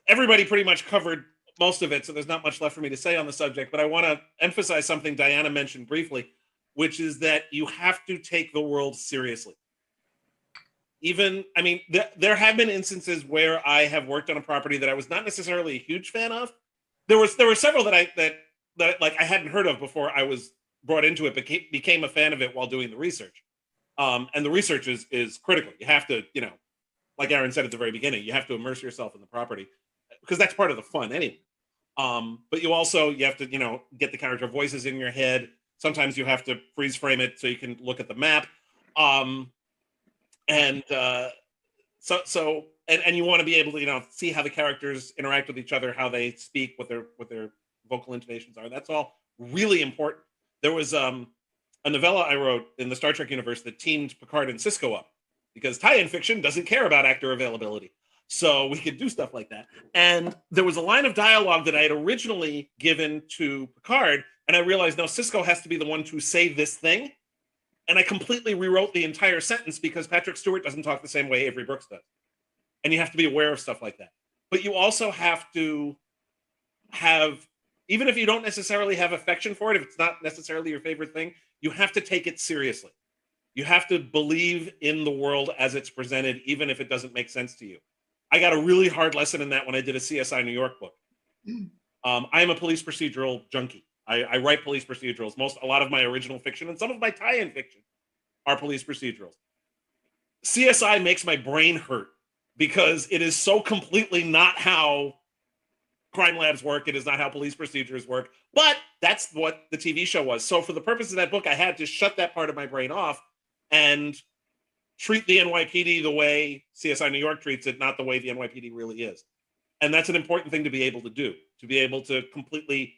everybody pretty much covered most of it, so there's not much left for me to say on the subject, but I want to emphasize something Diana mentioned briefly, which is that you have to take the world seriously. There have been instances where I have worked on a property that I was not necessarily a huge fan of. There were several that I hadn't heard of before I was brought into it, but became a fan of it while doing the research. And the research is critical. You have to, like Aaron said at the very beginning, you have to immerse yourself in the property because that's part of the fun anyway. But you have to, get the character voices in your head. Sometimes you have to freeze frame it so you can look at the map. And you want to be able to, see how the characters interact with each other, how they speak, what their vocal intonations are. That's all really important. There was a novella I wrote in the Star Trek universe that teamed Picard and Sisko up because tie-in fiction doesn't care about actor availability. So we could do stuff like that. And there was a line of dialogue that I had originally given to Picard, and I realized, no, Sisko has to be the one to say this thing. And I completely rewrote the entire sentence because Patrick Stewart doesn't talk the same way Avery Brooks does. And you have to be aware of stuff like that. But you also have to have, even if you don't necessarily have affection for it, if it's not necessarily your favorite thing, you have to take it seriously. You have to believe in the world as it's presented, even if it doesn't make sense to you. I got a really hard lesson in that when I did a CSI New York book. I am a police procedural junkie. I write police procedurals. A lot of my original fiction and some of my tie-in fiction are police procedurals. CSI makes my brain hurt because it is so completely not how crime labs work. It is not how police procedures work. But that's what the TV show was. So for the purpose of that book, I had to shut that part of my brain off and treat the NYPD the way CSI New York treats it, not the way the NYPD really is. And that's an important thing to be able to do, to be able to completely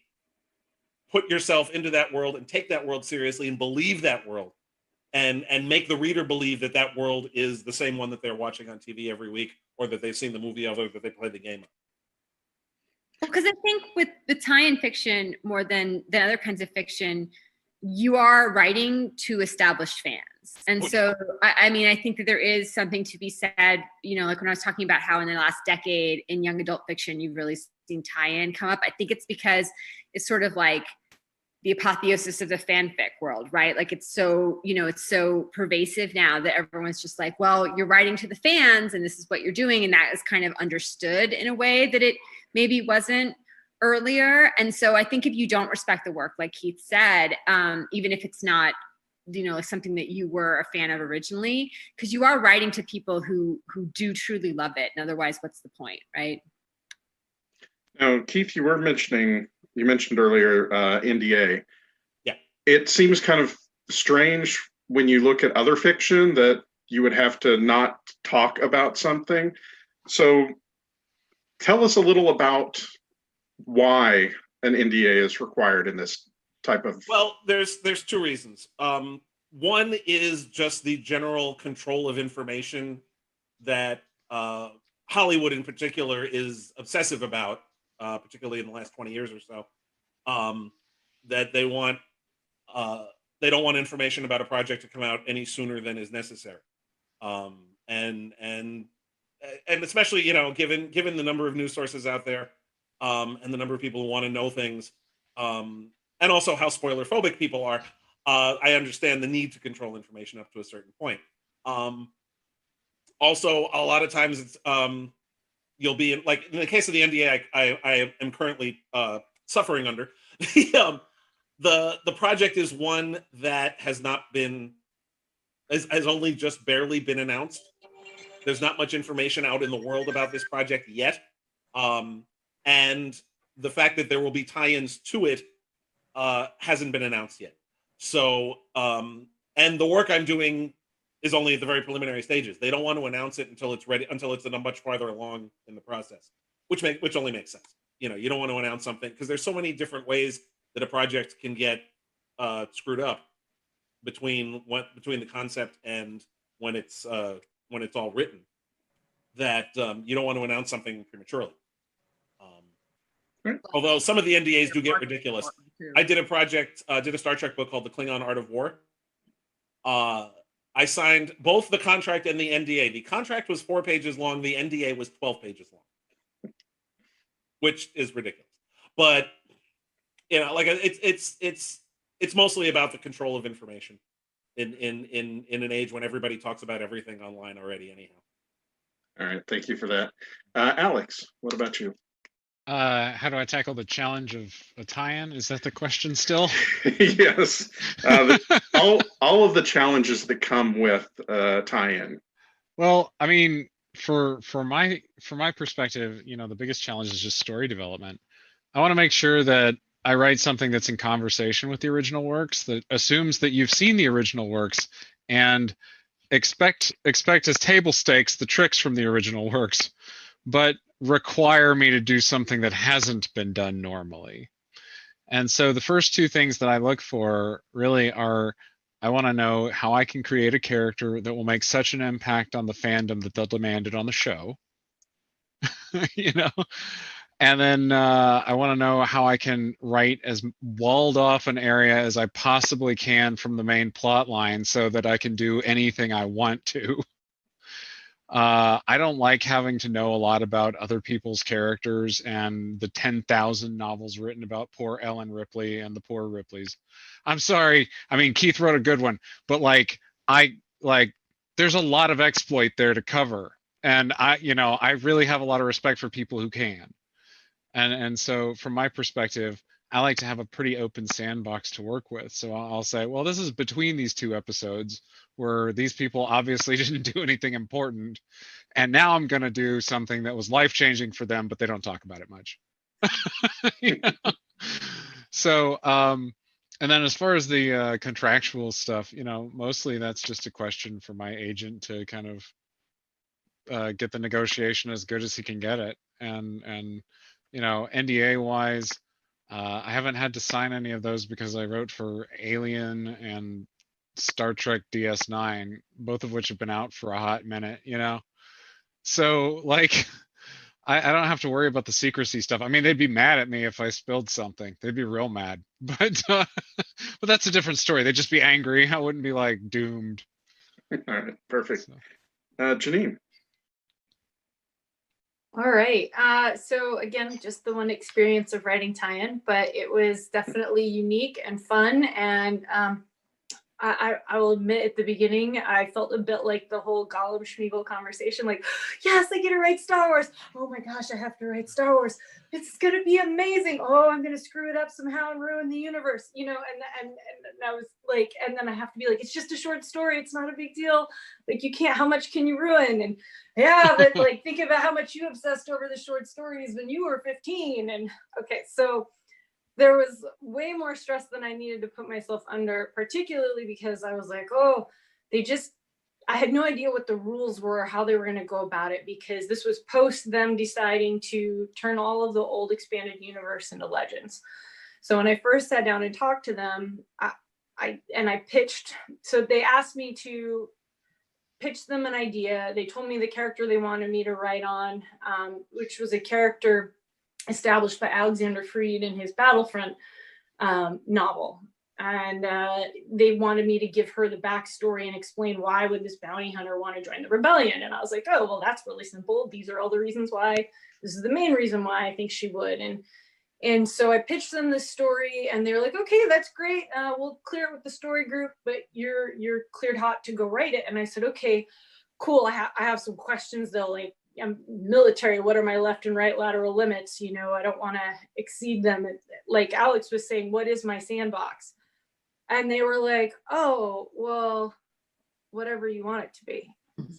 put yourself into that world and take that world seriously and believe that world and make the reader believe that that world is the same one that they're watching on TV every week or that they've seen the movie of or that they play the game of. Because I think with the tie-in fiction, more than the other kinds of fiction, you are writing to established fans. And so, I think that there is something to be said, like when I was talking about how in the last decade in young adult fiction, you've really seen tie-in come up. I think it's because it's sort of like the apotheosis of the fanfic world, right? Like it's so, it's so pervasive now that everyone's just like, well, you're writing to the fans and this is what you're doing. And that is kind of understood in a way that it maybe wasn't earlier. And so I think if you don't respect the work, like Keith said, even if it's not, something that you were a fan of originally, because you are writing to people who do truly love it. And otherwise, what's the point, right? Now, Keith, you mentioned earlier NDA. Yeah. It seems kind of strange when you look at other fiction that you would have to not talk about something. So tell us a little about why an NDA is required in this type of? Well, there's two reasons. One is just the general control of information that Hollywood in particular is obsessive about, particularly in the last 20 years or so. That they don't want information about a project to come out any sooner than is necessary. And especially, you know, given the number of news sources out there, and the number of people who want to know things, and also how spoiler phobic people are, I understand the need to control information up to a certain point. Also, a lot of times it's you'll be in, like in the case of the NDA I am currently suffering under. The project is one that has only just barely been announced. There's not much information out in the world about this project yet. And the fact that there will be tie-ins to it hasn't been announced yet. So, and the work I'm doing is only at the very preliminary stages. They don't want to announce it until it's ready, until it's much farther along in the process, which only makes sense. You know, you don't want to announce something because there's so many different ways that a project can get screwed up between the concept and when it's all written, that you don't want to announce something prematurely. Although some of the NDAs do get ridiculous. I did a Star Trek book called The Klingon Art of War. I signed both the contract and the NDA. The contract was 4 pages long. The NDA was 12 pages long, which is ridiculous. But you know, like it's mostly about the control of information in an age when everybody talks about everything online already anyhow. All right, thank you for that. Alex, what about you? How do I tackle the challenge of a tie-in? Is that the question still? Yes. All of the challenges that come with tie-in. Well, I mean, for my perspective, you know, the biggest challenge is just story development. I want to make sure that I write something that's in conversation with the original works, that assumes that you've seen the original works and expect as table stakes the tricks from the original works, but require me to do something that hasn't been done normally. And so the first two things that I look for really are, I want to know how I can create a character that will make such an impact on the fandom that they'll demand it on the show. You know? And then I want to know how I can write as walled off an area as I possibly can from the main plot line so that I can do anything I want to. I don't like having to know a lot about other people's characters and the 10,000 novels written about poor Ellen Ripley and the poor Ripleys. I'm sorry. I mean, Keith wrote a good one, but there's a lot of exploit there to cover. And I really have a lot of respect for people who can. And so from my perspective, I like to have a pretty open sandbox to work with. So I'll say, well, this is between these two episodes where these people obviously didn't do anything important. And now I'm going to do something that was life-changing for them, but they don't talk about it much. You know? So, and then as far as the contractual stuff, you know, mostly that's just a question for my agent to kind of get the negotiation as good as he can get it. And you know, NDA wise, I haven't had to sign any of those because I wrote for Alien and Star Trek DS9, both of which have been out for a hot minute, you know? So like, I don't have to worry about the secrecy stuff. I mean, they'd be mad at me if I spilled something. They'd be real mad, but that's a different story. They'd just be angry. I wouldn't be like doomed. All right, perfect. So. Janine. All right. So again, just the one experience of writing tie-in, but it was definitely unique and fun. And I will admit at the beginning, I felt a bit like the whole Gollum Schmeagol conversation, like, yes, I get to write Star Wars. Oh my gosh, I have to write Star Wars. It's going to be amazing. Oh, I'm going to screw it up somehow and ruin the universe, you know? And I was like, and then I have to be like, it's just a short story. It's not a big deal. Like, you can't, how much can you ruin? And yeah, but like, think about how much you obsessed over the short stories when you were 15. And okay, so there was way more stress than I needed to put myself under, particularly because I was like, oh, I had no idea what the rules were, how they were going to go about it, because this was post them deciding to turn all of the old expanded universe into Legends. So when I first sat down and talked to them, I pitched, so they asked me to pitch them an idea. They told me the character they wanted me to write on, which was a character established by Alexander Freed in his Battlefront novel. And they wanted me to give her the backstory and explain why would this bounty hunter want to join the rebellion. And I was like, oh, well, that's really simple. These are all the reasons why. This is the main reason why I think she would. And so I pitched them this story, and they were like, okay, that's great. We'll clear it with the story group, but you're cleared hot to go write it. And I said, okay, cool. I have some questions though, like, I'm military. What are my left and right lateral limits? You know, I don't want to exceed them. Like Alex was saying, what is my sandbox? And they were like, oh, well, whatever you want it to be.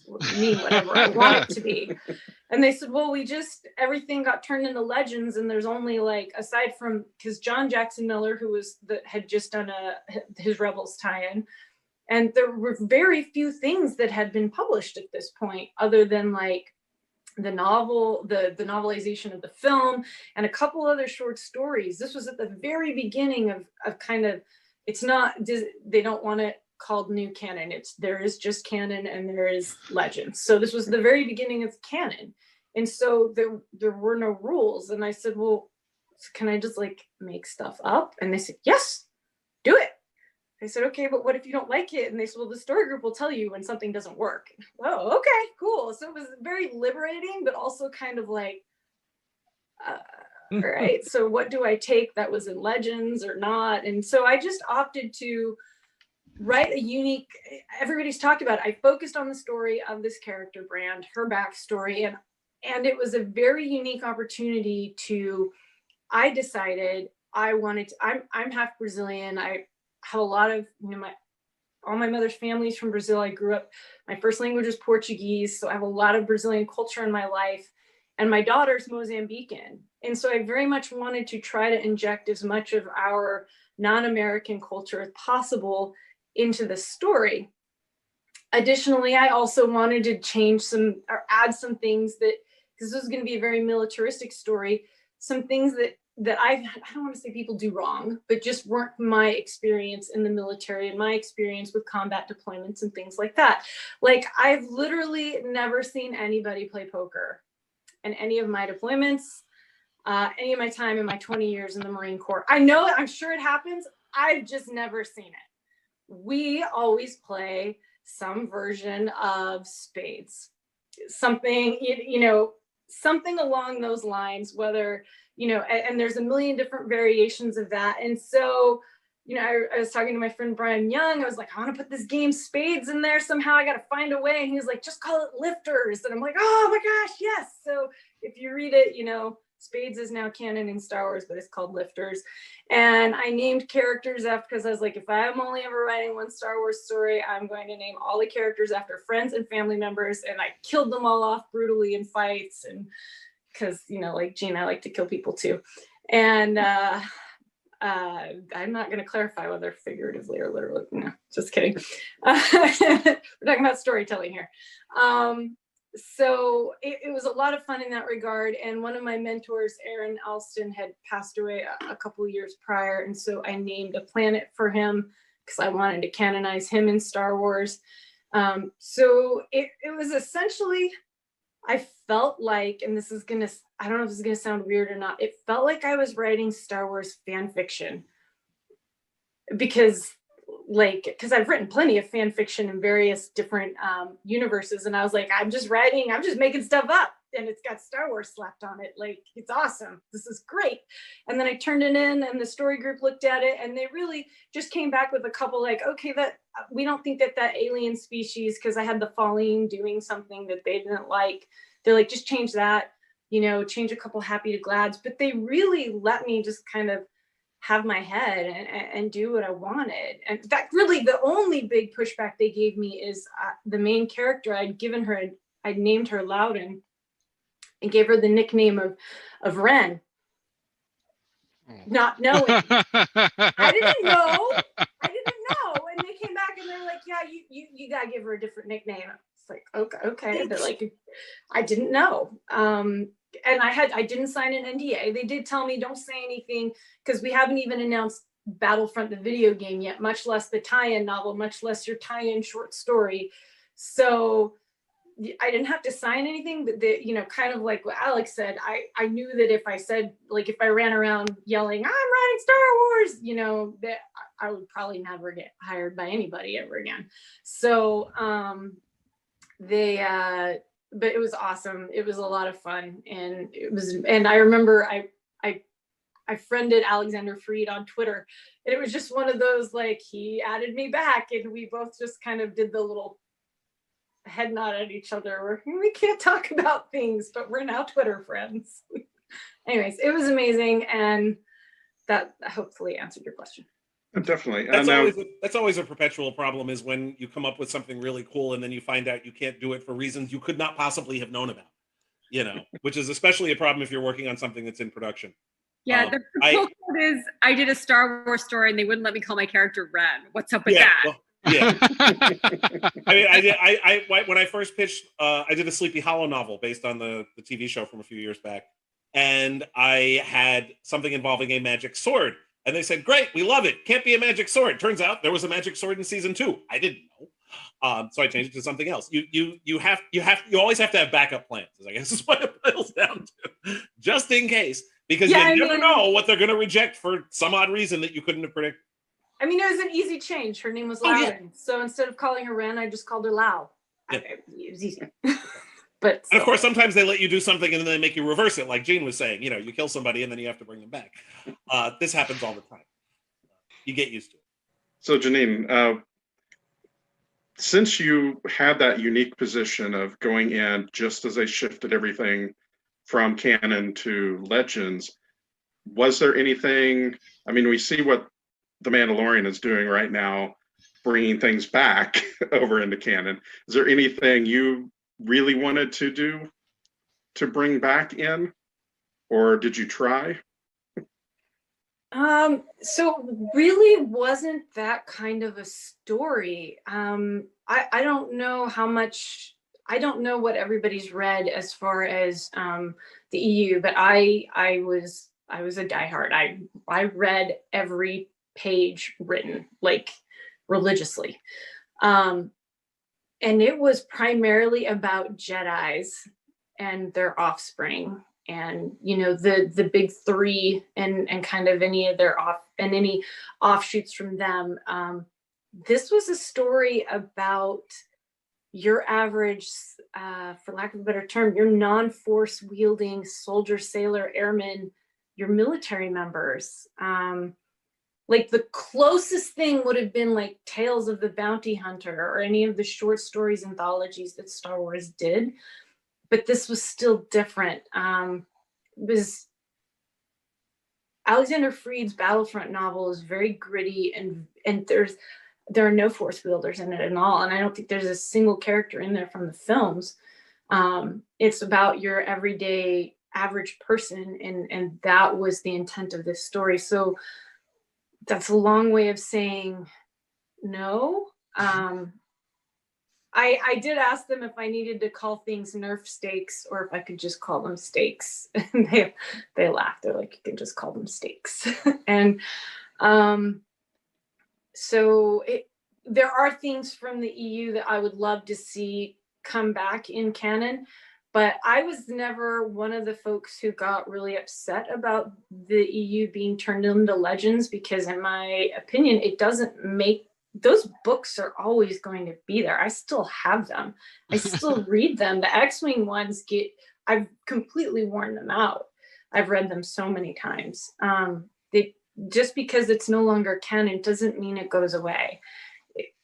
What do you mean, whatever I want it to be? And they said, well, everything got turned into Legends, and there's only like, aside from, because John Jackson Miller, who had just done his Rebels tie-in, and there were very few things that had been published at this point, other than like the novel, the novelization of the film, and a couple other short stories. This was at the very beginning of kind of, it's not, they don't want it called new canon. There is just canon and there is Legends. So this was the very beginning of canon. And so there were no rules. And I said, well, can I just like make stuff up? And they said, yes, do it. I said, okay, but what if you don't like it? And they said, well, the story group will tell you when something doesn't work. Oh, okay, cool. So it was very liberating, but also kind of like, all right, so what do I take that was in Legends or not? And so I just opted to write a unique, everybody's talked about it. I focused on the story of this character Brand, her backstory, and it was a very unique opportunity I decided I wanted to, I'm half Brazilian. I have a lot of, all my mother's family's from Brazil. I grew up, my first language was Portuguese, so I have a lot of Brazilian culture in my life. And my daughter's Mozambican. And so I very much wanted to try to inject as much of our non-American culture as possible into the story. Additionally, I also wanted to change or add some things that, because this was going to be a very militaristic story, some things that I don't want to say people do wrong, but just weren't my experience in the military and my experience with combat deployments and things like that. Like, I've literally never seen anybody play poker in any of my deployments, any of my time in my 20 years in the Marine Corps. I'm sure it happens. I've just never seen it. We always play some version of spades, something, something along those lines, whether, and there's a million different variations of that. And so, I was talking to my friend Brian Young. I was like, I want to put this game Spades in there somehow. I got to find a way. And he was like, just call it Lifters. And I'm like, oh my gosh, yes. So if you read it, Spades is now canon in Star Wars, but it's called Lifters. And I named characters because I was like, if I'm only ever writing one Star Wars story, I'm going to name all the characters after friends and family members. And I killed them all off brutally in fights. And because, like Gene, I like to kill people too. And, I'm not going to clarify whether figuratively or literally. No, just kidding. We're talking about storytelling here. So it was a lot of fun in that regard. And one of my mentors, Aaron Alston, had passed away a couple of years prior. And so I named a planet for him because I wanted to canonize him in Star Wars. So it was essentially, I felt like, and this is going to, I don't know if this is going to sound weird or not, it felt like I was writing Star Wars fan fiction because I've written plenty of fan fiction in various different universes. And I was like, I'm just making stuff up and it's got Star Wars slapped on it. Like, it's awesome. This is great. And then I turned it in and the story group looked at it and they really just came back with a couple like, okay, that we don't think that alien species, because I had the Falleen doing something that they didn't like. They're like, just change that, change a couple happy to glads. But they really let me just kind of have my head and do what I wanted. And in fact, really the only big pushback they gave me is the main character. I'd named her Loudon and gave her the nickname of Ren. Not knowing. I didn't know. And they came back and they're like, yeah, you gotta give her a different nickname. It's like, okay. They're like, I didn't know. And I didn't sign an NDA. They did tell me don't say anything because we haven't even announced Battlefront the video game yet, much less the tie-in novel, much less your tie-in short story. So I didn't have to sign anything, but kind of like what Alex said, I knew that if I said, like, if I ran around yelling, I'm writing Star Wars, that I would probably never get hired by anybody ever again. So but it was awesome. It was a lot of fun. And I remember I friended Alexander Freed on Twitter, and it was just one of those, like, he added me back and we both just kind of did the little head nod at each other where we can't talk about things, but we're now Twitter friends. Anyways, it was amazing, and that hopefully answered your question. Definitely. That's always a perpetual problem, is when you come up with something really cool and then you find out you can't do it for reasons you could not possibly have known about, which is especially a problem if you're working on something that's in production. Yeah, the cool quote is, I did a Star Wars story and they wouldn't let me call my character Ren. What's up with that? Well, yeah. I mean, I when I first pitched, I did a Sleepy Hollow novel based on the TV show from a few years back. And I had something involving a magic sword. And they said, great, we love it. Can't be a magic sword. Turns out there was a magic sword in season 2. I didn't know. So I changed it to something else. You always have to have backup plans, I guess is what it boils down to. Just in case. Because you never know what they're going to reject for some odd reason that you couldn't have predicted. I mean, it was an easy change. Her name was Loudon. So instead of calling her Ren, I just called her Lau. Yeah. It was easy. But and of course, sometimes they let you do something and then they make you reverse it. Like Jean was saying, you kill somebody and then you have to bring them back. This happens all the time. You get used to it. So Janine, since you had that unique position of going in just as they shifted everything from canon to legends, was there anything, I mean, we see what The Mandalorian is doing right now, bringing things back over into canon. Is there anything you really wanted to do to bring back in, or did you try? So really wasn't that kind of a story. I don't know how much, I don't know what everybody's read as far as the EU, but I was a diehard. I read every page written, like, religiously. And it was primarily about Jedis and their offspring, and the big three, and kind of any of their any offshoots from them. This was a story about your average, for lack of a better term, your non-force wielding soldier, sailor, airman, your military members. Like, the closest thing would have been like Tales of the Bounty Hunter or any of the short stories anthologies that Star Wars did, but this was still different. It was Alexander Freed's Battlefront novel is very gritty, and there are no force wielders in it at all, and I don't think there's a single character in there from the films. It's about your everyday average person, and that was the intent of this story. So that's a long way of saying no. I did ask them if I needed to call things Nerf stakes or if I could just call them stakes. And they laughed. They're like, you can just call them stakes. And so there are things from the EU that I would love to see come back in canon. But I was never one of the folks who got really upset about the EU being turned into legends, because in my opinion, it doesn't make, those books are always going to be there. I still have them. I still read them. The X-Wing ones I've completely worn them out. I've read them so many times. Just because it's no longer canon doesn't mean it goes away.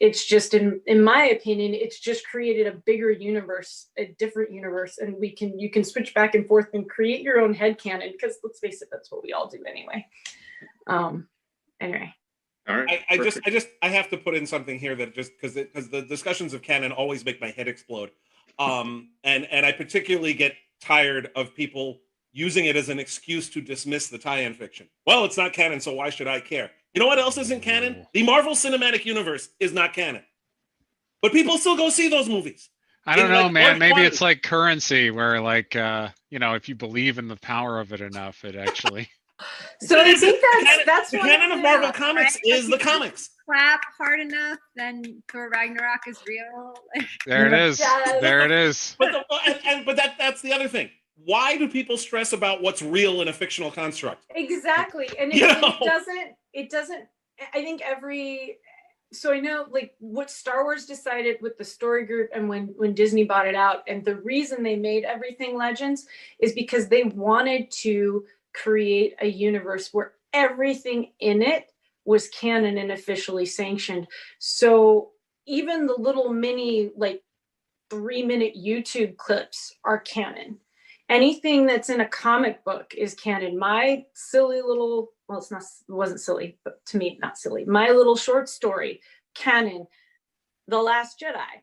It's just, in my opinion, it's just created a bigger universe, a different universe, and you can switch back and forth and create your own headcanon, because let's face it, that's what we all do anyway. Anyway. All right. I have to put in something here that just because the discussions of canon always make my head explode. And I particularly get tired of people using it as an excuse to dismiss the tie-in fiction. Well, it's not canon, so why should I care? You know what else isn't canon? The Marvel Cinematic Universe is not canon. but people still go see those movies. I don't In, know, like, man. large Maybe quantities. it's like currency where like if you believe in the power of it enough, it actually So I think that's the one canon of the- Marvel Comics right? is the comics. Clap hard enough, then Thor Ragnarok is real. there it is. Yeah. There it is. But that's the other thing. Why do people stress about what's real in a fictional construct? Exactly. And You it know? doesn't, I think so I know like what Star Wars decided with the story group and when Disney bought it out, and the reason they made everything Legends is because they wanted to create a universe where everything in it was canon and officially sanctioned. So even the little mini like 3-minute YouTube clips are canon. Anything that's in a comic book is canon. My silly little, well, it wasn't silly, but to me, not silly. My little short story, canon. The Last Jedi,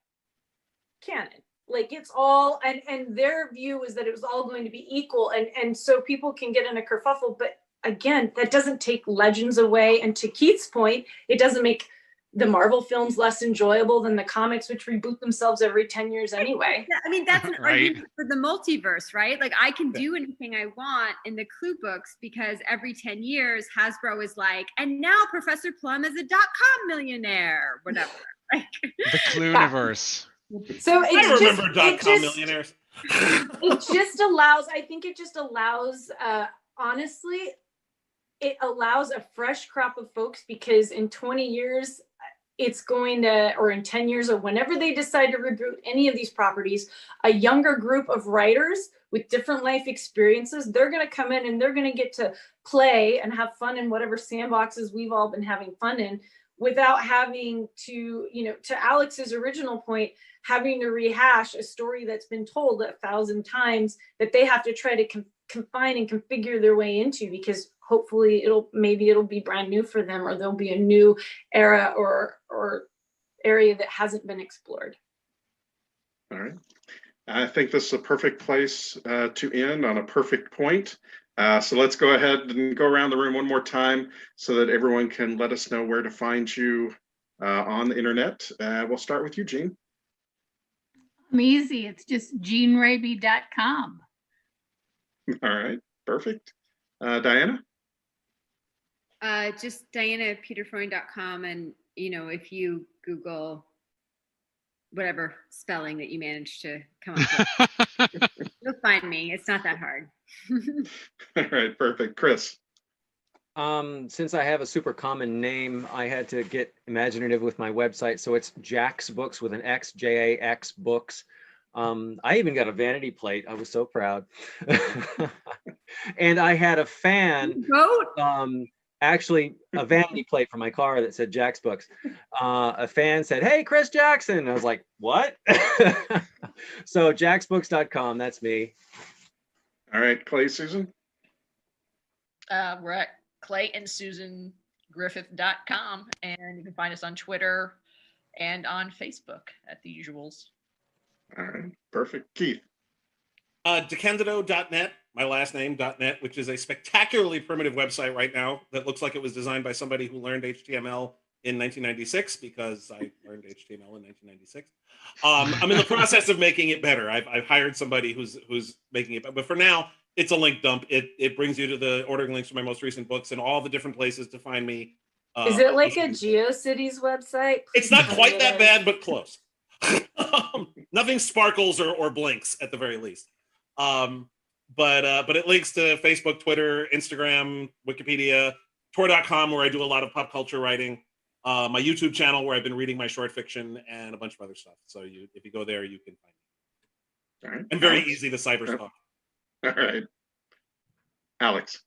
canon. Like it's all, and their view was that it was all going to be equal. And so people can get in a kerfuffle, but again, that doesn't take Legends away. And to Keith's point, it doesn't make the Marvel films less enjoyable than the comics, which reboot themselves every 10 years anyway. I mean, that's an Right. argument for the multiverse, right? Like I can do anything I want in the Clue books because every 10 years Hasbro is like, and now Professor Plum is a .com millionaire, whatever. Like, The Clueniverse. So I remember .com millionaires. It just allows, I think it just allows, honestly, it allows a fresh crop of folks because in 20 years, it's going to, or in 10 years, or whenever they decide to reboot any of these properties, a younger group of writers with different life experiences, they're going to come in and they're going to get to play and have fun in whatever sandboxes we've all been having fun in without having to, to Alex's original point, having to rehash a story that's been told 1,000 times that they have to try to confine and configure their way into, because hopefully it'll be brand new for them, or there'll be a new era or area that hasn't been explored. All right. I think this is a perfect place to end on a perfect point. So let's go ahead and go around the room one more time so that everyone can let us know where to find you on the internet. We'll start with you, Jean. I'm easy. It's just jeanrabe.com. All right, perfect. Diana? just dianapeterfreund.com, and if you Google whatever spelling that you managed to come up with, you'll find me. It's not that hard. All right, perfect. Chris? Since I have a super common name, I had to get imaginative with my website. So it's Jax Books with an X, Jax Books. I even got a vanity plate. I was so proud. And I had a fan, actually a vanity plate for my car that said Jax Books. A fan said, "Hey, Chris Jackson." I was like, "What?" So jaxbooks.com, that's me. All right, Clay, Susan? We're at clayandsusangriffith.com, and you can find us on Twitter and on Facebook at the usuals. All right, perfect. Keith? DeCandido.net, my last name, .net, which is a spectacularly primitive website right now that looks like it was designed by somebody who learned HTML in 1996, because I learned HTML in 1996. I'm in the process of making it better. I've hired somebody who's making it better. But for now, it's a link dump. It brings you to the ordering links for my most recent books and all the different places to find me. Is it like a GeoCities website? It's not quite that bad, but close. Nothing sparkles or blinks at the very least. But it links to Facebook, Twitter, Instagram, Wikipedia, Tor.com, where I do a lot of pop culture writing, my YouTube channel where I've been reading my short fiction, and a bunch of other stuff. So if you go there, you can find me. All right. I'm very Alex? easy to cyber stalk. All right. Alex?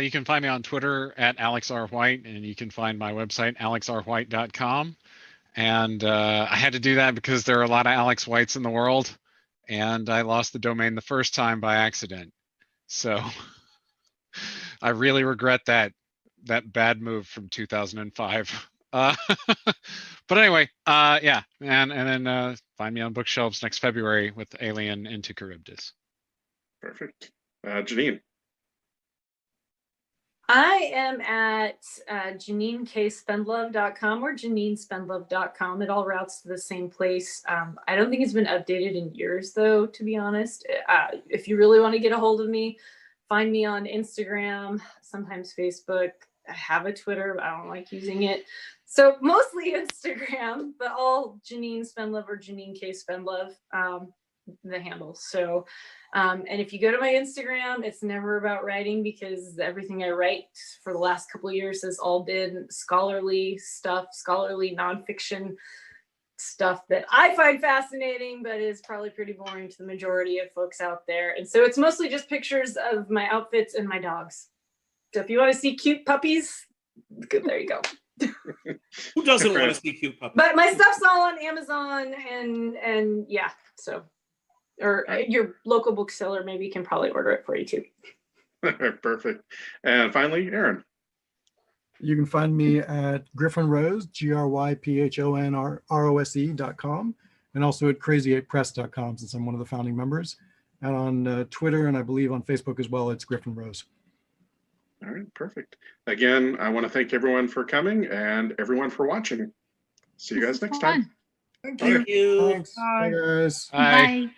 You can find me on Twitter at Alex R. White, and you can find my website, alexrwhite.com. And I had to do that because there are a lot of Alex Whites in the world, and I lost the domain the first time by accident. So I really regret that bad move from 2005. But anyway, yeah, and then find me on bookshelves next February with Alien Into Charybdis. Perfect. Janine? I am at JanineKSpendlove.com or JanineSpendlove.com. It all routes to the same place. I don't think it's been updated in years, though, to be honest. If you really want to get a hold of me, find me on Instagram, sometimes Facebook. I have a Twitter, but I don't like using it. So mostly Instagram, but all Janine Spendlove or Janine K. Spendlove, the handle. So, and if you go to my Instagram, it's never about writing because everything I write for the last couple of years has all been scholarly stuff, scholarly nonfiction stuff that I find fascinating, but is probably pretty boring to the majority of folks out there. And so it's mostly just pictures of my outfits and my dogs. So if you want to see cute puppies, good, there you go. Who doesn't want to see cute puppies? But my stuff's all on Amazon and yeah, so or your local bookseller maybe can probably order it for you too. Perfect. And finally, Aaron. You can find me at GryphonRose, GryphonRose.com, and also at crazy8press.com since I'm one of the founding members. And on Twitter and I believe on Facebook as well, it's Griffin Rose. All right, perfect. Again, I want to thank everyone for coming and everyone for watching. See you guys next time. Thank Thank you. Thanks. Bye, guys. Bye. Bye.